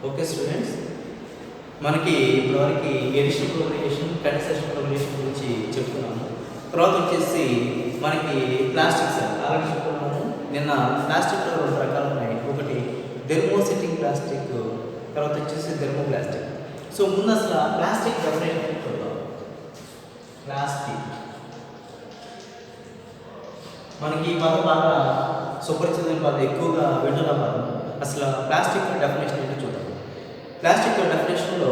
Okay students, మనకి ఇప్పటివరకు edition ప్రోగ్రేషన్ condensation ప్రోగ్రేషన్ గురించి చెప్పుకున్నాము. తర్వాత వచ్చేసి మనకి ప్లాస్టిక్స్ ఆల్రెడీ చెప్పుకున్నాము. నిన్న ప్లాస్టిక్లో రెండు రకాలు ఉన్నాయి. ఒకటి థెర్మోసెట్టింగ్ ప్లాస్టిక్, తర్వాత వచ్చేసి థెర్మోప్లాస్టిక్. సో ముందు అసలు ప్లాస్టిక్ డెఫినేషన్ చూద్దాం. ప్లాస్టిక్ మనకి ఈ పదం బాగా సుపరిచితమైన పదం, ఎక్కువగా వింటున్న పదం. అసలు ప్లాస్టిక్ డెఫినేషన్ ఏంటో చూద్దాం. ప్లాస్టిక్ డెఫినేషన్లో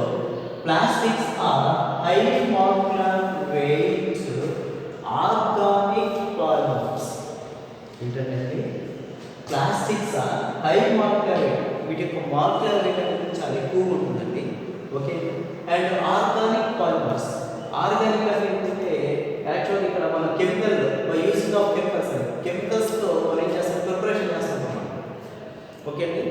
plastics are high molecular weight organic polymers. ఏంటంటే plastics are high molecular weight, వీటి యొక్క మాలిక్యులర్ వెయిట్ అనేది చాలా ఎక్కువగా ఉంటుందండి. Okay, and organic polymers. Organic అంటే ఏంటంటే యాక్చువల్లీ ఇక్కడ మన కెమికల్ బై యూజింగ్ ఆఫ్ కెమికల్స్తో మనం ఏం చేస్తాం, ప్రిపరేషన్ చేస్తాం అన్నమాట. ఓకే అండి,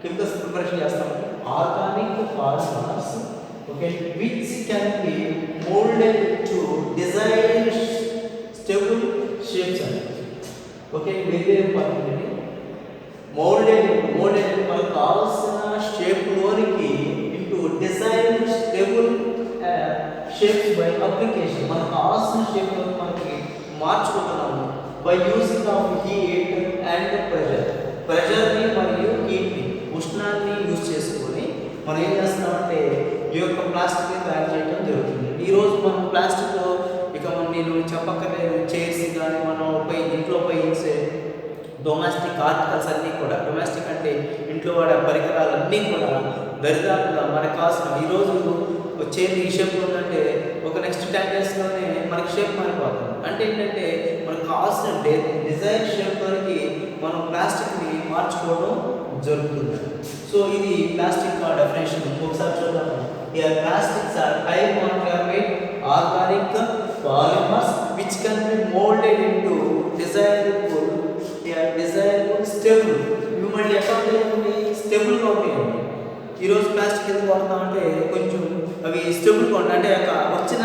కెమికల్స్ ప్రిపరేషన్ చేస్తాం. Organic polymers, okay, which can be moulded to desired stable shapes అండి. ఓకే, వేరే పద్ధతి మోల్డెడ్ మనకు కావాల్సిన షేప్లోనికి into desired stable shapes by application. మనకు కావాల్సిన షేప్లో మనకి మార్చుకుంటున్నాము by using of heat and ప్రెషర్ని మరియు హీట్ని, ఉష్ణాన్ని యూజ్ చేసుకొని మనం ఏం చేస్తున్నామంటే ఈ యొక్క ప్లాస్టిక్ని తయారు చేయడం జరుగుతుంది. ఈరోజు మనం ప్లాస్టిక్లో ఇక నేను చెప్పక్కర్లేదు, చైర్స్ కానీ మనం ఇంట్లో ఉపయోగించే డొమెస్టిక్ ఆర్టికల్స్ అన్నీ కూడా, డొమెస్టిక్ అంటే ఇంట్లో వాడే పరికరాలన్నీ కూడా దరిదాపుగా మనకు కావాల్సిన, ఈరోజు చైర్ ఈ షేప్లో ఉందంటే ఒక నెక్స్ట్ 10 డేస్లోనే మనకి షేప్ మారిపోతుంది. అంటే ఏంటంటే మనకు కావాల్సిన డిజైన్ షేప్లోకి మనం ప్లాస్టిక్ని మార్చుకోవడం జరుగుతుంది. సో ఇది ప్లాస్టిక్ డెఫినేషన్. ఒకసారి చూద్దాము. Plastics are high molecular weight organic polymers which can be moulded into desirable stable. ఇవి మళ్ళీ ఎక్కడ ఉంటాయి, స్టేబుల్గా ఉంటాయండి. ఈరోజు ప్లాస్టిక్ ఎందుకు వాడుతామంటే కొంచెం అవి స్టేబుల్గా ఉంటాయి, అంటే వచ్చిన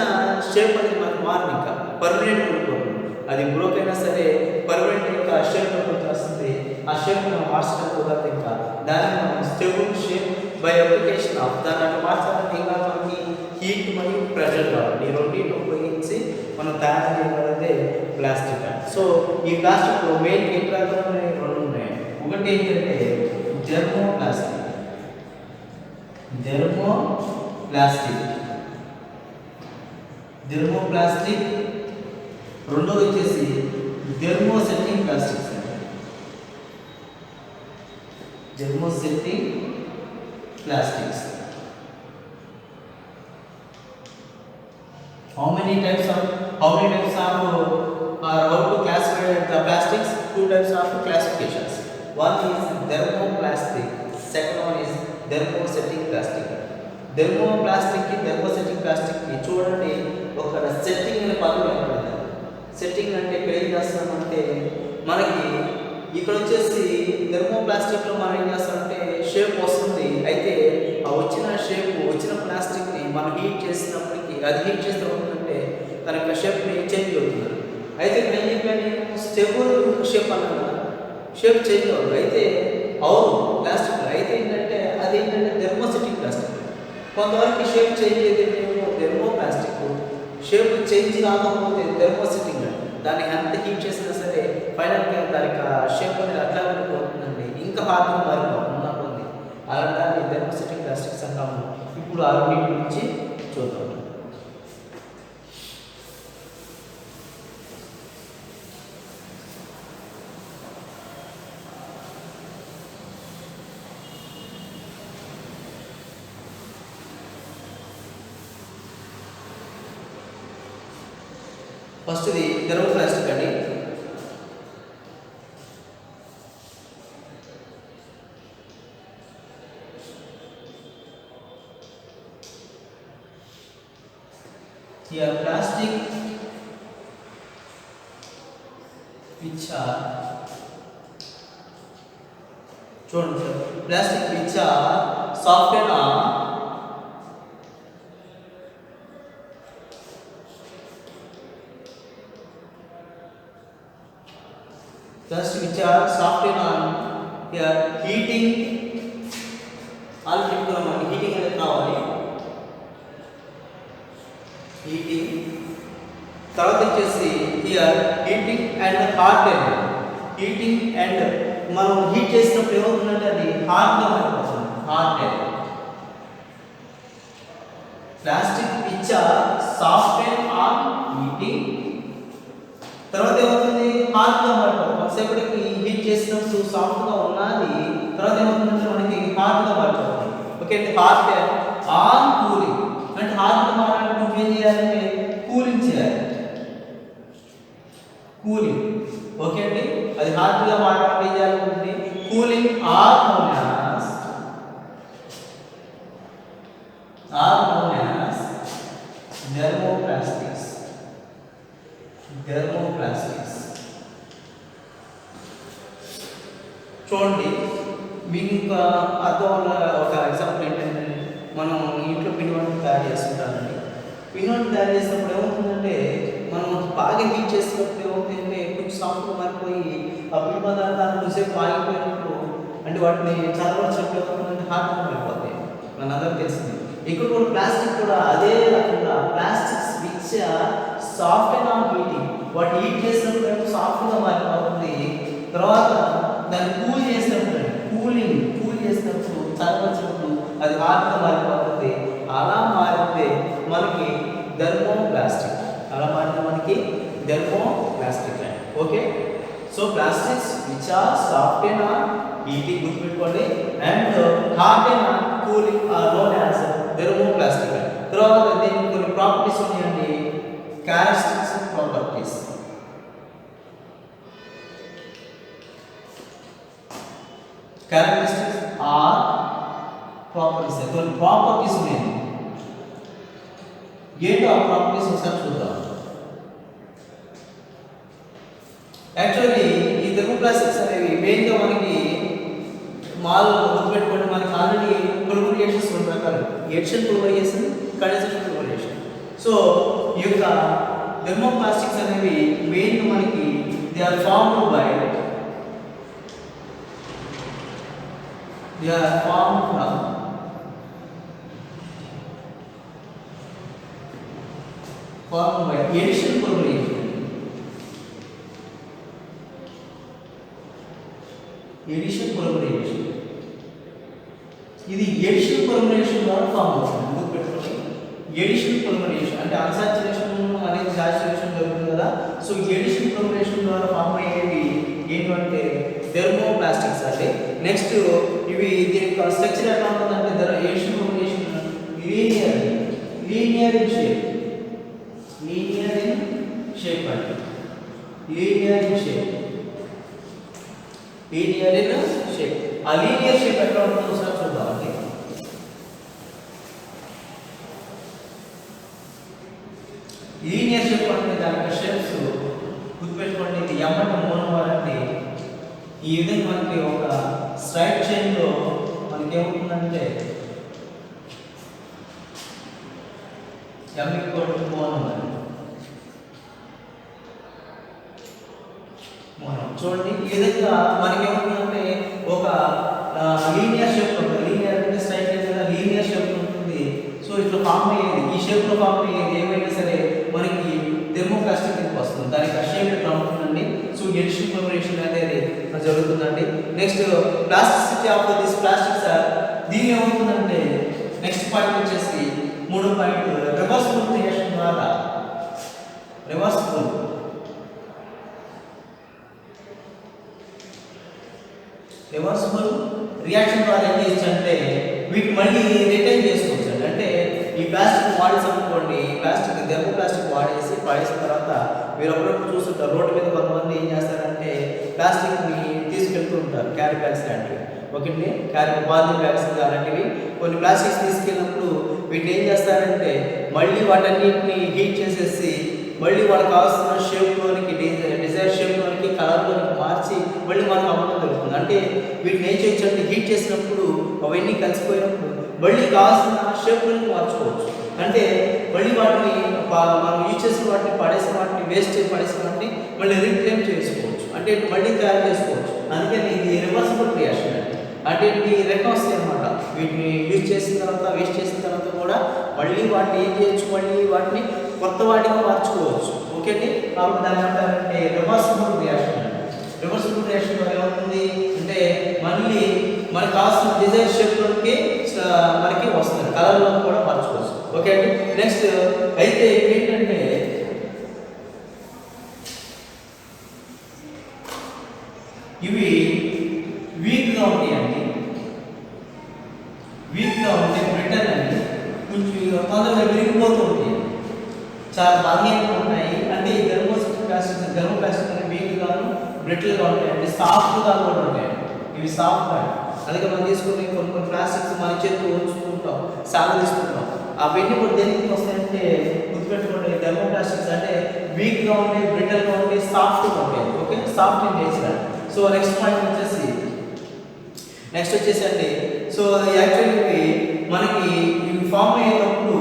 షేప్ అనేది మనకు మారింది, ఇంకా పర్మనెంట్ ఉండిపోతుంది. అది బ్రోక్ అయినా సరే పర్మనెంట్ ఇంకా షేప్ వస్తుంది. ఆ షేప్ మనం మార్చడం కుదరదు. ఇంకా దాన్ని మనం stable shape by application of, దాన్ని అట్లా మార్చాలంటే ఇంకా మనకి హీట్ మరియు ప్రెషర్ కావాలి. ఈ రెండింటిని ఉపయోగించి మనం తయారు చేయగలిగితే ప్లాస్టిక్. సో ఈ ప్లాస్టిక్లో మెయిన్ ఏం రకాలు రెండు ఉన్నాయి. ఒకటి ఏంటంటే థెర్మోప్లాస్టిక్. రెండోది వచ్చేసి థెర్మోసెట్టింగ్ plastics. How many types are how to classify the plastics? 2 types of classifications. One is thermoplastic, second one is thermosetting plastic. Thermosetting plastic కి చూడండి, ఒక సెట్టింగ్ అనే పదం ఏర్పడింది. సెట్టింగ్ అంటే ఇక్కడ ఏం చేస్తామంటే మనకి ఇక్కడ వచ్చేసి థెర్మోప్లాస్టిక్లో మనం ఏం చేస్తామంటే షేప్ వస్తుంది. అయితే ఆ వచ్చిన ప్లాస్టిక్ని మనం హీట్ చేసినప్పటికీ, అది హీట్ చేస్తే అవుతుందంటే తన యొక్క షేప్ని చేంజ్ అవుతుంది. అయితే ఇక్కడ ఏం చెప్పాను, స్టేబుల్ షేప్ అన్నాను కదా, షేప్ చేంజ్ అవ్వదు. అయితే అవును ప్లాస్టిక్లో. అయితే ఏంటంటే అది ఏంటంటే థెర్మోసెట్టింగ్ ప్లాస్టిక్. కొంతవరకు షేప్ చేంజ్ అయితే థెర్మోప్లాస్టిక్, షేప్ చేంజ్ కాకపోతే థెర్మోసెట్టింగ్. దాన్ని ఎంత హీట్ చేసినా సరే ఫైనల్గా దానికి షేప్ అనేది అట్లా ఉండిపోతుందండి, ఇంకా హార్డ్గా మారిపోతుంది. అలాంటి దాన్ని థెర్మోసెట్టింగ్ ప్లాస్టిక్స్ అంటాము. ఇప్పుడు ఆ రెండింటి గురించి చూద్దాం. ఫస్ట్ ఇది థెర్మోప్లాస్టిక్ అండి. Plastic which are చూడండి, plastic which are softened on heating already చెప్పుకున్నాం హీటింగ్ అనేది కావాలి. హీటింగ్ తర్వాత వచ్చేసి here heating and hot and heating and మనం హీట్ చేసినప్పుడు ఏమవుతుందంటే అది హార్డ్గా మారిపోతుంది. Hard and plastic which are soft on heating తర్వాత ఏమవుతుంది హార్డ్గా మారిపోతుంది. కొంతసేపటికి హీట్ చేసినప్పుడు సాఫ్ట్గా ఉన్నది తర్వాత ఏమవుతుందంటే మనకి హార్డ్గా మారిపోతుంది. ఓకే అంటే హార్డ్ ఆన్ కూలింగ్ అంటే హార్డ్గా మారాలంటే నువ్వు ఏం చేయాలంటే కూలింగ్ చేయాలి. కూలింగ్ ఓకే అండి అది హార్డ్గా మారాలంటే ఏం చేయాలనుకుంటుంది cooling are known as thermoplastics. చూడండి మీకు ఇంకా అర్థం ఒక ఎగ్జాంపుల్ ఏంటంటే మనం ఇంట్లో పిండి వంటలు తయారు చేస్తుంటామండి. పిండి వంటలు తయారు చేసినప్పుడు ఏమవుతుందంటే మనం బాగా హీట్ చేసినప్పుడు ఏమవుతుందంటే కొంచెం సాఫ్ట్గా మారిపోయి ఆ పిండి పదార్థాలు కొంచెంసేపు ఆగిపోయినప్పుడు అంటే వాటిని చదవచ్చినప్పుడు ఏమవుతుందంటే హార్డ్గా మారిపోతాయి. మన అందరికీ తెలిసింది. ఇక్కడ కూడా ప్లాస్టిక్ కూడా అదే రకంగా plastics which soft on heating వాటి హీట్ చేసినప్పుడు సాఫ్ట్గా మారిపోతుంది. తర్వాత దాన్ని కూల్ చేసినప్పుడు కూల్ చేసినప్పుడు చదవచ్చినప్పుడు అది హార్డ్గా మారిపోతుంది. అలా మారితే మనకి thermoplastic okay. So plastics which are soft on heating గుర్తుపెట్టుకోండి and hard on cooling are known as thermoplastic. తర్వాత దీనికి కొన్ని ప్రాపర్టీస్ ఉన్నాయండి. క్యారెక్టరిస్టిక్స్ ప్రాపర్టీస్ ఆర్ ప్రాపర్టీస్ కొన్ని ప్రాపర్టీస్ ఉన్నాయి. ఏంటో ఆ ప్రాపర్టీస్ ఒకసారి చూద్దాం. యాక్చువల్లీ ఈ థర్మోప్లాస్టిక్స్ అనేవి మెయిన్గా మనకి మాల్లో గుర్తుపెట్టుకోండి మనకి ఆల్రెడీ పొలిమరైజేషన్స్ రెండు రకాలు addition polymerization condensation polymerization. So ఈ యొక్క థర్మోప్లాస్టిక్స్ అనేవి మెయిన్గా మనకి they are formed by addition polymerization. ఇది ఎడిషన్ పొలిమరైజేషన్ ద్వారా ఫామ్ అవుతుంది. గుర్తుపెట్టుకోండి ఎడిషన్ పొలిమరైజేషన్ అంటే అన్సాచురేషన్ అనేది సాచురేషన్ జరుగుతుంది కదా. సో ఎడిషన్ పొలిమరైజేషన్ ద్వారా ఫామ్ అయ్యేవి ఏంటంటే థర్మోప్లాస్టిక్స్ అండి. నెక్స్ట్ ఇవి దీని స్ట్రక్చర్ ఎట్లా ఉంటుందంటే addition polymerization linear in shape అండి. లీనియర్ ఇన్ షేప్ ఆ లీనియర్ షేప్ ఎట్లా ఉంటుందో ఒకసారి చూద్దామండి. లీనియర్ షేప్ అంటే దాని యొక్క షేప్స్ గుర్తుపెట్టుకోండి. ఇది ఎమ్మట మోనోమర్ అంటే ఈ విధంగా మనకి ఒక స్ట్రైట్ చైన్లో మనకి ఏమవుతుందంటే m = మోనోమర్. చూడండి ఈ విధంగా మనకి ఏమవుతుందంటే ఒక లీనియర్ షేప్ ఉంటుంది. లీనియర్ అంటే స్ట్రైట్ లైన్ లీనియర్ షేప్ ఉంటుంది. సో ఇట్లా ఫామ్ అయ్యేది ఈ షేప్లో ఫామ్ అయ్యేది ఏమైనా సరే మనకి థర్మోప్లాస్టిక్ కిందకి వస్తుంది. దానికి ఆ షేప్ ఎట్లా ఉంటుందండి. సో ఎడిషన్ పొలిమరైజేషన్ అనేది జరుగుతుందండి. Next plasticity of this plastics దీని ఏమవుతుందంటే నెక్స్ట్ పాయింట్ వచ్చేసి మూడో పాయింట్ రివర్సిబుల్ రియాక్షన్ ద్వారా రివర్సిబుల్ రియాక్షన్ ద్వారా ఏం చేయొచ్చంటే వీటిని మళ్ళీ రిటైన్ చేసుకోవచ్చు అండి. అంటే ఈ ప్లాస్టిక్ వాడేసి అనుకోండి ప్లాస్టిక్ థర్మోప్లాస్టిక్ పడేసిన తర్వాత మీరు అప్పుడప్పుడు చూస్తుంటారు రోడ్డు మీద కొంతమంది ఏం చేస్తారంటే ప్లాస్టిక్ని తీసుకెళ్తూ ఉంటారు. క్యారీ బ్యాగ్స్ లాంటివి ఒకటి బార్లీ బ్యాగ్స్ అలాంటివి కొన్ని ప్లాస్టిక్స్ తీసుకెళ్ళినప్పుడు వీటిని ఏం చేస్తారంటే మళ్ళీ వాటన్నిటిని హీట్ చేసేసి మళ్ళీ వాళ్ళకి కావాల్సిన షేప్లోనికి డిజైర్ షేప్లోనికి కలర్లోనికి మార్చి మళ్ళీ మనకు అమ్మడం జరుగుతుంది. అంటే వీటిని ఏం చేయొచ్చు అంటే హీట్ చేసినప్పుడు అవన్నీ కలిసిపోయినప్పుడు మళ్ళీ కావాల్సిన షేప్లోనికి మార్చుకోవచ్చు. అంటే మళ్ళీ వాటిని మనం యూజ్ చేసిన వాటిని పడేసిన వాటిని వేస్ట్ పడేసిన వాటిని మళ్ళీ రీక్లెయిమ్ చేసుకోవచ్చు. అంటే మళ్ళీ తయారు చేసుకోవచ్చు. అందుకని ఇది రివర్సిబుల్ రియాక్షన్ అండి. అంటే రెక్క వస్తాయి అనమాట. వీటిని యూజ్ చేసిన తర్వాత వేస్ట్ చేసిన తర్వాత కూడా మళ్ళీ వాటిని ఏం చేయొచ్చు, మళ్ళీ వాటిని కొత్త వాటిగా మార్చుకోవచ్చు. ఓకే అండి. కాబట్టి దాన్ని ఏమంటారంటే రివర్సిబుల్ రియాక్షన్ అండి. రివర్సిబుల్ రియాక్షన్ ద్వారా ఏమవుతుంది అంటే మళ్ళీ మనకు కావాల్సిన డిజైర్ షేప్లోకి మనకి వస్తుంది, కలర్లో కూడా మార్చుకోవచ్చు. ఓకే అండి. నెక్స్ట్ అయితే ఏంటంటే ఇవి వీక్గా ఉంటాయండి. వీక్గా ఉంటే బ్రిటన్ అండి కొంచెం తొందరగా విరిగిపోతూ ఉంటాయి, చాలా బలహీనంగా ఉంటాయి. అంటే ఈ థర్మోప్లాస్టిక్ అనేది వీక్గాను బ్రిటిల్గా ఉంటాయండి, సాఫ్ట్గా కూడా ఉంటాయండి. ఇవి సాఫ్ట్గా అందుకే మనం తీసుకుని కొన్ని ప్లాస్టిక్స్ మన చేతితో ఉంచుకుంటాం, సాగదీసుకుంటాం. అవన్నీ కూడా దేనికి వస్తాయంటే గుర్తుపెట్టుకోండి, థర్మోప్లాస్టిక్స్ అంటే వీక్గా ఉంటాయి, బ్రిటిల్గా ఉంటాయి, సాఫ్ట్గా ఉంటాయి. Okay, soft in nature. So next point వచ్చేసి అండి, సో యాక్చువల్లీ మనకి ఇవి ఫామ్ అయ్యేటప్పుడు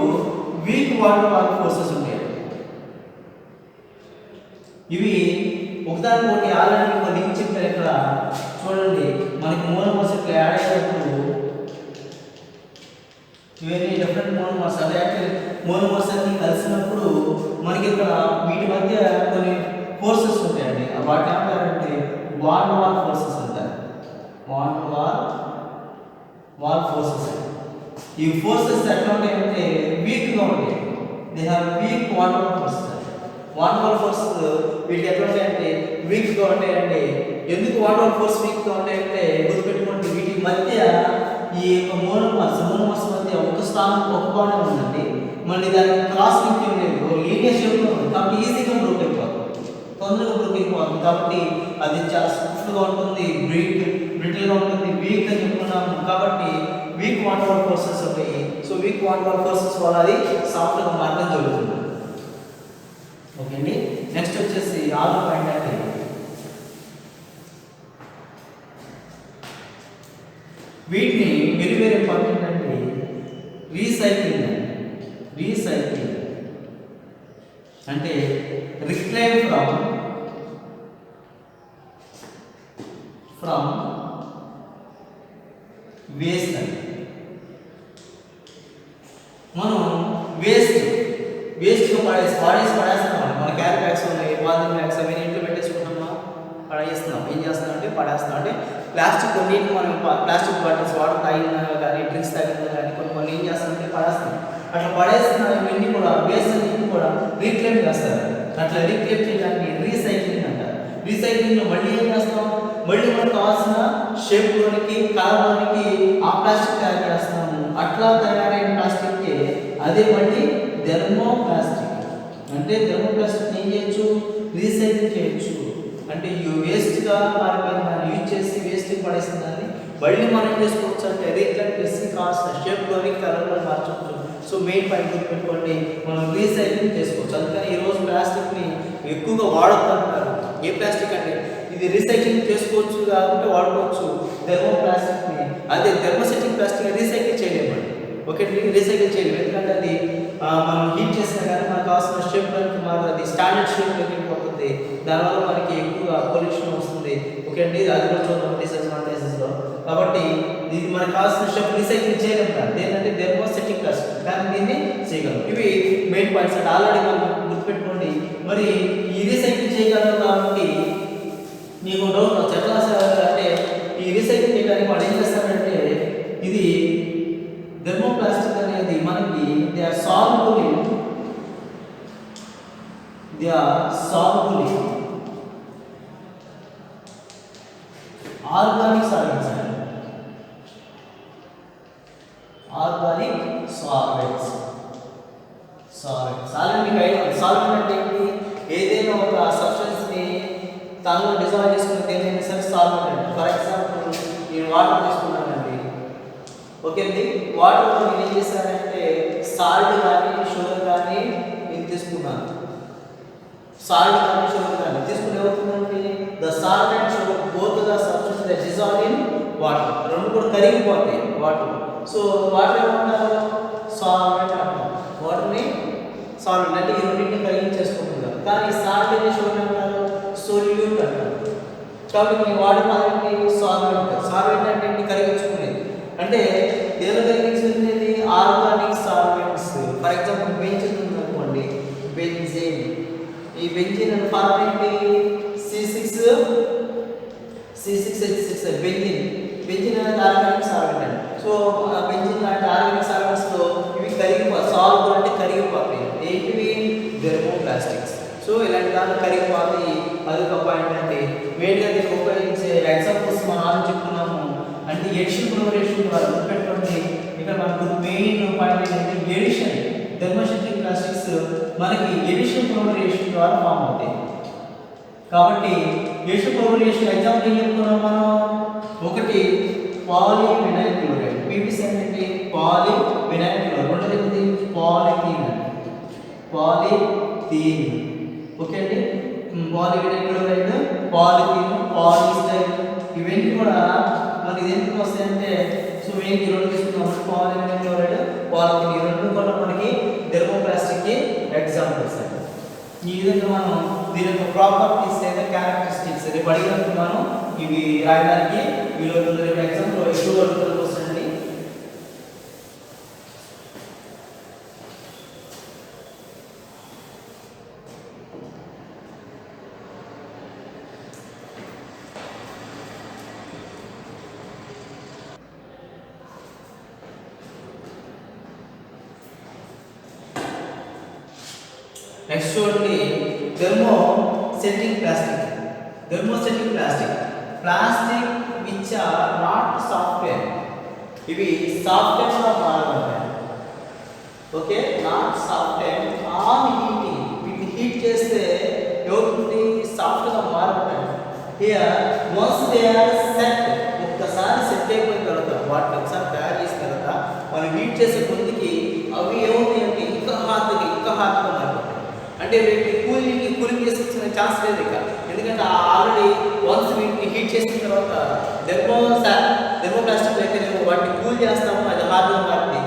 వీక్ వాటర్ ఫోర్సెస్ ఉంటాయి. ఇవి ఒకదానికొకటి ఆల్రెడీ ఒక లింక్ చెప్పారు ఇక్కడ చూడండి. మనకి మోనోమర్స్ ఇట్లా యాడ్ అయ్యేటప్పుడు ఇవన్నీ డిఫరెంట్ మోనోమర్స్ అంటే యాక్చువల్లీ మోనోమర్స్ అన్ని కలిసినప్పుడు మనకి ఇక్కడ వీటి మధ్య కొన్ని ఫోర్సెస్ ఉంటాయండి. వాటి ఏమంటారంటే వాన్ వాల్ ఫోర్సెస్ అంటారు. Van Waal forces. ఈ ఫోర్సెస్ ఎట్లా ఉంటాయంటే వీక్గా ఉంటాయి. They have weak van Waal forces. Van Waal force వీటికి ఎట్లా ఉంటాయంటే వీక్గా ఉంటాయండి. ఎందుకు వాన్ వాల్ ఫోర్స్ వీక్గా ఉంటాయంటే గుర్తుపెట్టుకోండి, వీటి మధ్య ఈ యొక్క మోనోమర్స్ మధ్య ఒక స్థానం ఒక బాండ్ ఉందండి. మళ్ళీ దానికి క్రాస్ లింక్ ఏం లేదు, లీనియర్ షేప్లో ఉంది. కాబట్టి ఈజీగా బ్రోక్ అయిపోతుంది, తొందరగా బ్రోక్ అయిపోతుంది. కాబట్టి అది చాలా సాఫ్ట్గా ఉంటుంది, బ్రిటిల్గా ఉంటుంది, వీక్ అని చెప్పుకున్నాము. కాబట్టి వీక్ వాన్ వాల్ ఫోర్సెస్ ఉంటాయి. So weak van Waal forces వల్ల అది సాఫ్ట్గా మారడం జరుగుతుంది. ఓకే అండి. నెక్స్ట్ వచ్చేసి ఆరో పాయింట్ అంటే వీటిని వెరీ వెరీ ఇంపార్టెంట్ అంటే రీసైక్లింగ్ అంటే రిక్లైమ్ ఫ్రమ్ వేస్ట్ అని. మనం వేస్ట్గా పడేస్తున్నాం. మన క్యారీ బ్యాగ్స్ ఉన్నాయి, బాత్రూమ్ బ్యాగ్స్ అవన్నీ ఇంట్లో పెట్టేసుకుంటున్నాం, పడేస్తున్నాం. ఏం చేస్తున్నాం అంటే పడేస్తున్నాం. అంటే ప్లాస్టిక్ కొన్నింటిని మనం ప్లాస్టిక్ బాటిల్స్ వాటర్ తాగినా కానీ డ్రింక్స్ తాగినా కానీ కొన్ని ఏం చేస్తామంటే పడేస్తున్నాం. అట్లా పడేస్తున్న ఇవన్నీ కూడా వేస్ట్ అన్ని కూడా రీక్లెయిమ్ చేస్తారు. అట్లా రీక్లెయిమ్ చేయడానికి రీసైక్లింగ్ అంటారు. రీసైక్లింగ్లో మళ్ళీ ఏం చేస్తాం, మళ్ళీ మనకు కావాల్సిన షేప్లోనికి కలర్లోనికి ఆ ప్లాస్టిక్ తయారు చేస్తాము. అట్లా తయారైన ప్లాస్టిక్కి అదే మళ్ళీ థర్మోప్లాస్టిక్. అంటే థర్మోప్లాస్టిక్ ఏం చేయొచ్చు, రీసైక్లింగ్ చేయొచ్చు. అంటే వేస్ట్గా మారిపోయిన దాన్ని యూజ్ చేసి వేస్ట్కి పడేసిన దాన్ని మళ్ళీ మనం చేసుకోవచ్చు. అంటే రీక్లైమ్ చేసి కాస్త షేప్లోని కలర్లో మార్చవచ్చు. సో మెయిన్ పాయింట్ గుర్తుపెట్టుకోండి, మనం రీసైక్లింగ్ చేసుకోవచ్చు. అందుకని ఈరోజు ప్లాస్టిక్ని ఎక్కువగా వాడొద్దు అంటారు. ఏ ప్లాస్టిక్ అంటే ఇది రీసైక్లింగ్ చేసుకోవచ్చు కాబట్టి వాడుకోవచ్చు థర్మోప్లాస్టిక్ని. అదే థర్మోసెటిక్ ప్లాస్టిక్ రీసైకిల్ చేయలేమండి. ఓకే, రీసైకిల్ చేయలేము. ఎందుకంటే అది మనం హీట్ చేసినా కానీ మనకు కావాల్సిన షేప్లోకి మాత్రం అది స్టాండర్డ్ షేప్లోకి వెళ్ళిపోతుంది. దానివల్ల మనకి ఎక్కువగా పొల్యూషన్ వస్తుంది. ఓకే అండి, అది కూడా చూద్దాం డిసడ్వాంటేజెస్లో. కాబట్టి ఇది మనకు కావాల్సిన షేప్ రీసైకిల్ చేయలేము కదా, ఏంటంటే థర్మోసెటిక్ ప్లాస్టిక్, కానీ దీన్ని చేయగలం. ఇవి మెయిన్ పాయింట్స్ అంటే ఆల్రెడీ మనం గుర్తుపెట్టుకోండి. మరి ఈ రీసైకిల్ చేయగలం కాబట్టి మీకు డౌట్ వచ్చి ఎట్లా అంటే ఈ రీసైకిల్ చేయడానికి వాళ్ళు ఏం చేస్తారంటే ఇది థర్మోప్లాస్టిక్ అనేది మనకి they are soluble in organic solvents. Solvent అంటే ఏంటి, ఏదైనా ఒక సబ్స్టెన్స్ని తనలో డిజాల్వ్ చేసుకుని దేనికైనా సరే సాల్వెంట్ అంటే. ఫర్ ఎగ్జాంపుల్ నేను వాటర్ తీసుకున్నానండి. ఓకే అండి, వాటర్లో నేను ఏం చేశానంటే సాల్ట్ కానీ షుగర్ కానీ నేను తీసుకున్నాను. సాల్ట్ కానీ షుగర్ కానీ తీసుకుని ఏమవుతుందంటే the salt and sugar both the substance they dissolve in water. రెండు కూడా కరిగిపోతాయి వాటర్. సో వాటర్ ఏమంటారు, సాల్వెంట్ అంటారు. వాటర్ని సాల్వెంట్ అంటే ఈ రెండింటిని కరిగించేసుకుంటున్నారు. కానీ సాల్ట్ అండ్ షుగర్ అంటారు సొల్యూట్ అంటారు. కాబట్టి మేము వాడే పదానికి సాల్వెంట్. సాల్వెంట్ అంటే ఏంటి? కరిగించుకునేది. అంటే ఏదో కరిగించుకునేది organic solvents. For example benzene ఉంది అనుకోండి, బెంజిన్. ఈ బెంజిన్ అనే ఫార్మ్ ఏంటి? C6H6 benzene. బెంజిన్ అనేది ఆర్గానిక్ సాల్వెంట్ అండి. సో బెంజిన్ లాంటి ఆర్గానిక్ సాల్వెంట్స్ లో ఇవి సాల్వ్ అంటే కరిగిపోతాయి. ఏంటివి? థెర్మోప్లాస్టిక్స్. సో ఇలాంటి దాంట్లో కరిగిపోతాయి. అదొక పాయింట్ అండి. మెయిన్గా దీన్ని ఉపయోగించే ఎగ్జాంపుల్స్ మనం ఆల్రెడీ చెప్పుకున్నాము. అంటే ఎడిషన్ క్లోరేషన్ ద్వారా గుర్తుపెట్టుకోండి. ఇక్కడ మనకు మెయిన్ పాయింట్ ఏంటంటే ఎడిషన్. థెర్మోసెంట్రిక్ ప్లాస్టిక్స్ మనకి ఎడిషన్ క్లోరేషన్ ద్వారా ఫామ్ అవుతాయి. కాబట్టి ఎడిషన్ క్లోరేషన్ ఎగ్జాంపుల్ ఏం చెప్పుకున్నాం మనం? ఒకటి పాలీవినైల్ క్లోరైడ్. పీవీసీ అంటే పాలీవినైల్ క్లోరైడ్. రెండోది పాలిథీన్. పాలిథీన్ ఓకే అండి. పాలీవినైల్ క్లోరైడ్, పాలిథీన్, పాలిస్టైర్ ఇవన్నీ కూడా మనకి ఎందుకు వస్తాయంటే సో మెయిన్ ఈ రెండు తీసుకున్నాం. పాలీవినైల్ క్లోరైడ్, పాలిథీన్ ఈ రెండు కూడా మనకి థెర్మోప్లాస్టిక్ ఎగ్జాంపుల్స్ అండి. ఈ విధంగా మనం దీని యొక్క ప్రాపర్టీస్ లేదా క్యారెక్టరిస్టిక్స్ రేపు అడిగినప్పుడు మనం ఇవి రాయడానికి వీళ్ళు రేపు ఎగ్జాంపుల్ ఎక్కువ అడుగుతారు వస్తుందండి. నెక్స్ట్ చూడండి, thermosetting plastic. Thermosetting plastic plastic which are not software. ఇవి సాఫ్ట్వేర్ గా మారబడతాయి. Okay, not software on heating. వీటిని హీట్ చేస్తే ఏమవుతుంది? సాఫ్ట్ గా మారబడతాయి. Here once they are set. ఒక్కసారి సెట్ అయిపోయిన తర్వాత వాటిని ఒకసారి తయారు చేసిన తర్వాత మనం హీట్ చేసే కొద్దికి అవి ఏమవుతాయంటే ఇంకా హార్ట్గా మారిపోతాయి. అంటే వీటిని కూలింగ్ చేసుకొచ్చిన ఛాన్స్ లేదు ఇక. ఎందుకంటే ఆల్రెడీ వన్స్ వీటిని హీట్ చేసిన తర్వాత థెర్మోప్లాస్టిక్ అయితే వాటిని కూల్ చేస్తాము, అది హార్డ్గా మారుతుంది.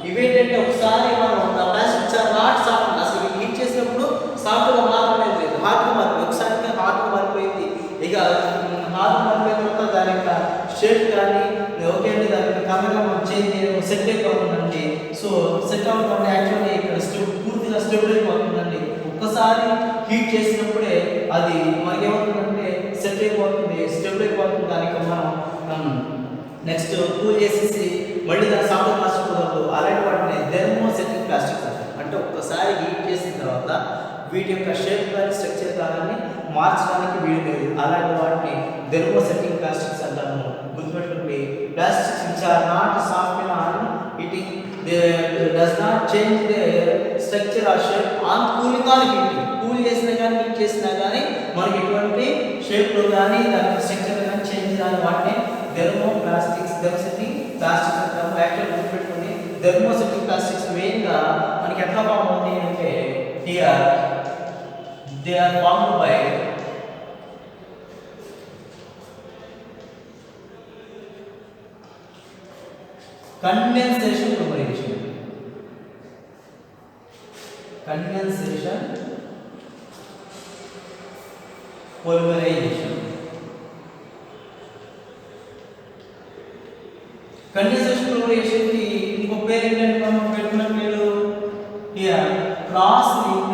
ఇవేంటంటే ఒకసారి మనం ప్లాస్టిక్ చాలా నాట్ సాఫ్ట్. అసలు వీటిని హీట్ చేసినప్పుడు సాఫ్ట్గా మారలేదు, లేదు హార్డ్గా మారిపోయింది. ఒకసారి హార్డ్గా మారిపోయింది. ఇక హార్డ్ మారిపోయిన తర్వాత దాని యొక్క షేప్ కానీ ఓకే అండి, దాని యొక్క కలర్గా మనం చేంజ్ చేయడం సెట్ అయిపోతుందండి. సో సెట్ అవ్వకుండా యాక్చువల్లీ ఇక్కడ పూర్తిగా స్టెబుల్ అయిపోతుందండి. ఒక్కసారి హీట్ చేసినప్పుడే అది మనకేమవుతుందంటే సెట్ అయిపోతుంది, స్టెబుల్ అయిపోతుంది. దానికి మనం నెక్స్ట్ కూల్ చేసేసి మళ్ళీ దాన్ని సాఫ్ట్ మార్చుకోవద్దు. అలాంటి వాటిని థెర్మోసెట్టింగ్ ప్లాస్టిక్స్ అంటారు. అంటే ఒక్కసారి హీట్ చేసిన తర్వాత వీటి యొక్క షేప్ కానీ స్ట్రక్చర్ కానీ మార్చడానికి వీలు లేదు. అలాంటి వాటిని థెర్మోసెట్టింగ్ ప్లాస్టిక్స్ అంటాము. గుర్తుపెట్టుకోండి, plastics which are not soft on heating, they does not change their structure or shape on cooling or heating. Cool చేసినా కానీ హీట్ చేసినా కానీ మనకి ఎటువంటి షేప్లో కానీ దాని స్ట్రక్చర్ కానీ చేంజ్ కానీ వాటిని థెర్మోసెట్టింగ్ ప్లాస్టిక్స్ అంటాము. యాక్చువల్ గుర్తుపెట్టుకోండి, థెర్మోసెట్టింగ్ ప్లాస్టిక్స్ మెయిన్గా మనకి ఎట్లా ఫామ్ అవుతాయి అంటే here they are formed by condensation polymerization. Condensation polymerization. Condensation polymerization की इनको पेयर इंटेंट మనం పెట్టుకున్న పేరు here cross linked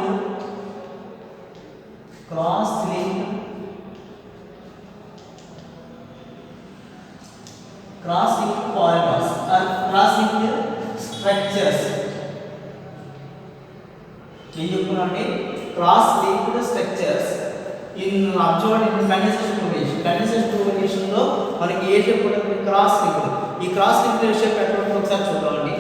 polymers or cross linked structures. ఏం చెప్పుకున్నామంటే cross linked structures in observed in condensation polymerization. Condensation polymerization లో మనకి ఏ shape ఉంటుంది? Cross linked. ఈ క్రాస్ లింక్డ్ షేప్ ఎట్లా ఒకసారి చూద్దామండి.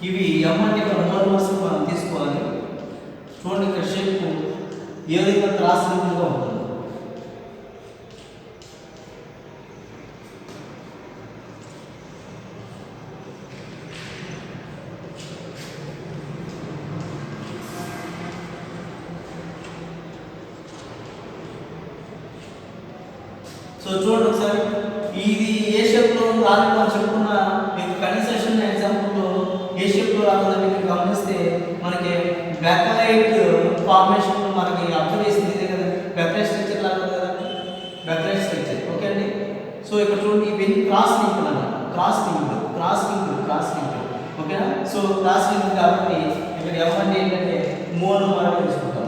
ఇవి ఎమ్మంటే మోనోమర్స్ మనం తీసుకోవాలి. చూడండి ఇక్కడ షేప్ ఏ విధంగా క్రాస్ లింక్డ్గా ఉంటుంది. సో చూడండి ఒకసారి ఇది ఏ షేప్లో రాదని మనం చెప్పుకున్న మీకు కండెన్సేషన్ ఎగ్జాంపుల్లో ఏ షేప్లో రాదని మీరు గమనిస్తే మనకి బ్లాక్ లైట్ ఫార్మేషన్ మనకి క్రాస్ లింక్ అన్నమాట, క్రాస్ లింక్ ఓకేనా. సో క్రాస్ లింక్ కాబట్టి ఇక్కడ M అంటే ఏంటంటే మోనోమర్ తీసుకుంటాం,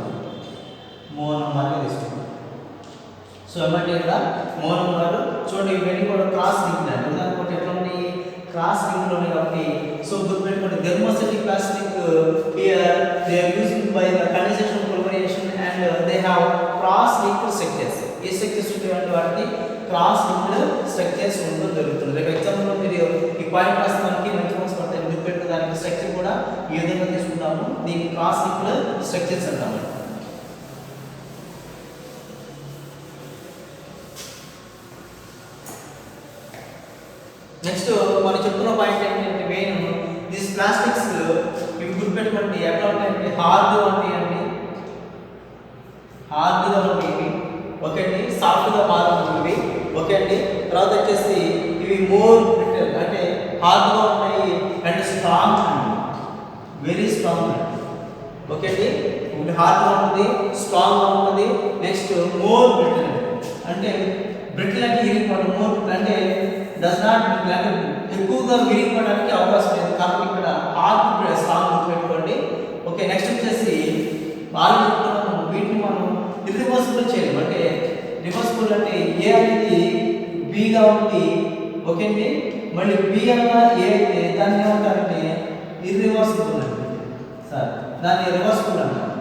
సో M అంటే ఇక్కడ మోనోమర్. చూడండి ఇవన్నీ కూడా క్రాస్ లింక్ అండి, ఉదాహరణకు ఎట్లా ఉన్నాయి క్రాస్ లింక్ లోనే కాబట్టి. సో గుర్తుపెట్టుకోండి thermosetting plastic here they are using by the condensation polymerization and they have cross link structures. ఏ స్ట్రక్చర్స్ ఉంటాయంటే వాటికి క్రాస్ లింక్డ్ స్ట్రక్చర్స్ ఉండడం జరుగుతుంది. రేపు ఎగ్జాంపుల్ లో మీరు ఈ పాయింట్ రాస్తానికి మంచి మార్క్స్ పడతాయి, గుర్తుపెట్టుకుని దానికి స్ట్రక్చర్ కూడా ఈ విధంగా తీసుకుంటాము, దీన్ని క్రాస్ లింక్డ్ స్ట్రక్చర్స్ అంటాము. నెక్స్ట్ మనం చెప్తున్న పాయింట్ ఏంటంటే మెయిన్ దిస్ ప్లాస్టిక్స్ ఇవి గుర్తుపెట్టుకోండి ఎట్లా ఉంటాయంటే హార్డ్గా ఉంటాయండి, హార్డ్గా ఉంటాయి ఓకే అండి, సాఫ్ట్గా మారుతుంది ఓకే అండి. తర్వాత వచ్చేసి ఇవి మోర్ బ్రిటిల్ అంటే హార్డ్గా ఉంటాయి అండ్ స్ట్రాంగ్ అండి, వెరీ స్ట్రాంగ్ అండి ఓకే అండి. ఒకటి హార్డ్గా ఉంటుంది, స్ట్రాంగ్గా ఉంటుంది. నెక్స్ట్ మోర్ బ్రిటిల్ అంటే బ్రిటిల్ అంటే ఇరిగిపోవడం, మోర్ అంటే డస్ నాట్ అంటే ఎక్కువగా విరిగిపోవడానికి అవకాశం లేదు కాబట్టి ఇక్కడ హార్డ్ స్ట్రాంగ్ పెట్టుకోండి ఓకే. నెక్స్ట్ వచ్చేసి వాళ్ళు వీటిని మనం ఇర్రివర్సిబుల్ చేయలేము, అంటే రివర్సిబుల్ అంటే ఏ అనేది బిగా ఉంది ఓకే అండి, మళ్ళీ బి అన్న ఏ అయితే దాన్ని ఏమంటారంటే ఇర్రివర్సిబుల్ అండి సార్, దాన్ని రివర్సిబుల్ అంటారు.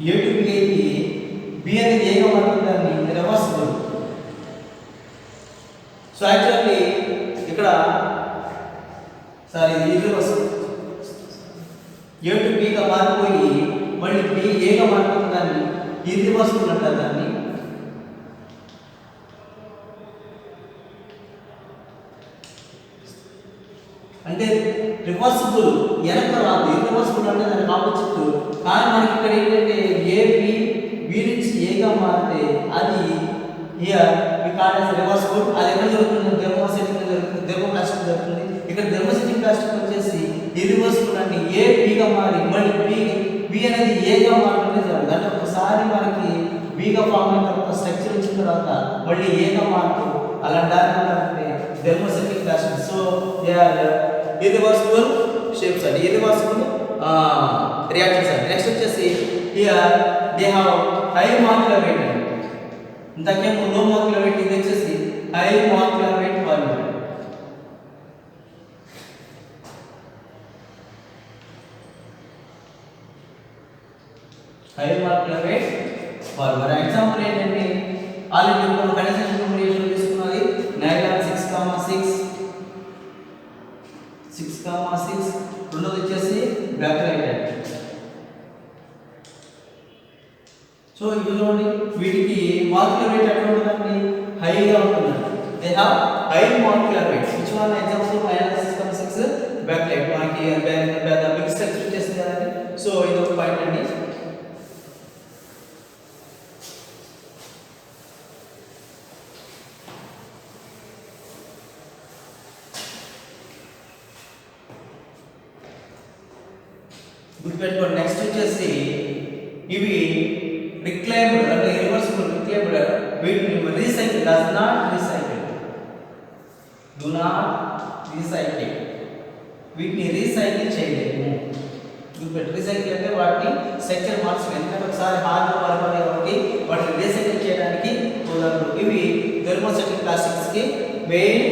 ఏ టు బి అయితే బి అనేది ఏగా మారుతుంది దాన్ని రివర్సిబుల్. సో యాక్చువల్లీ ఇక్కడ సార్ ఇది ఇర్రివర్సిబుల్, ఏ టు బిగా మారిపోయి మళ్ళీ బి ఏగా మారుతుంది దాన్ని ఇర్రివర్సిబుల్ అంటారు. దాన్ని అంటే రివర్సిబుల్ వెనక రాదు, ఇర్రివర్సిబుల్ అంటే దానికి ఆపోజిట్. కానీ మనకి ఇక్కడ ఏంటంటే ఏ బి నుంచి ఏగా మారితే అది here we call as reversible. అది ఎక్కడ జరుగుతుంది, థెర్మోస్టాటిక్ జరుగుతుంది, థెర్మోప్లాస్టిక్ జరుగుతుంది. ఇక్కడ థెర్మోస్టాటిక్ ప్లాస్టిక్ వచ్చేసి ఇర్రివర్సిబుల్ అంటే ఏ బిగా మారి మళ్ళీ బి అనేది ఏగా మారుతుంది జరుగుతుంది. అంటే ఒకసారి మనకి బిగా ఫామ్ అయిన తర్వాత స్ట్రక్చర్ వచ్చిన తర్వాత మళ్ళీ ఏగా మారుతూ అలాంటి అంటే thermosetting plastic. So they are irreversible shapes అండి, ఇర్రివర్సిబుల్ రియాక్షన్స్ అండి. నెక్స్ట్ వచ్చేసి here they have high molecular weight అండి, ఇంతకేమో లో మాలిక్యులర్ వెయిట్, ఇది వచ్చేసి high molecular weight polymer. High molecular weight polymer example ఏంటంటే ఆల్రెడీ మనం కండెన్సేషన్ పొలిమరైజేషన్ తీసుకున్నది నైలాన్ 6,6, రెండోది వచ్చేసి బ్యాక్లైట్ అండి. సో ఇదిలోని వీటికి మాలిక్యులర్ వెయిట్ ఎట్లా ఉంటుందండి, హైగా ఉంటుందండి. They have high molecular wait. Which one example nylon 6,6 backlight మనకి బిగ్ స్ట్రక్చర్ చేసింది కదండి. సో ఇది ఒక పాయింట్ అండి. గుర్తుపెట్టుకోండి. నెక్స్ట్ వచ్చేసి ఇవి రిక్లైమ్డ్ అంటే రివర్సిబుల్ రిక్లైమ్డ్, వీటిని recycle does not recycle, do not recycle, వీటిని రీసైకిల్ చేయలేము. గుర్తుపెట్టు, రీసైకిల్ అంటే వాటిని స్ట్రక్చర్ మార్చడం, ఎందుకంటే ఒకసారి హార్డ్గా మారిపోయాయి కాబట్టి వాటిని రీసైకిల్ చేయడానికి కుదరదు. ఇవి థెర్మోస్టాటిక్ ప్లాస్టిక్స్కి మెయిన్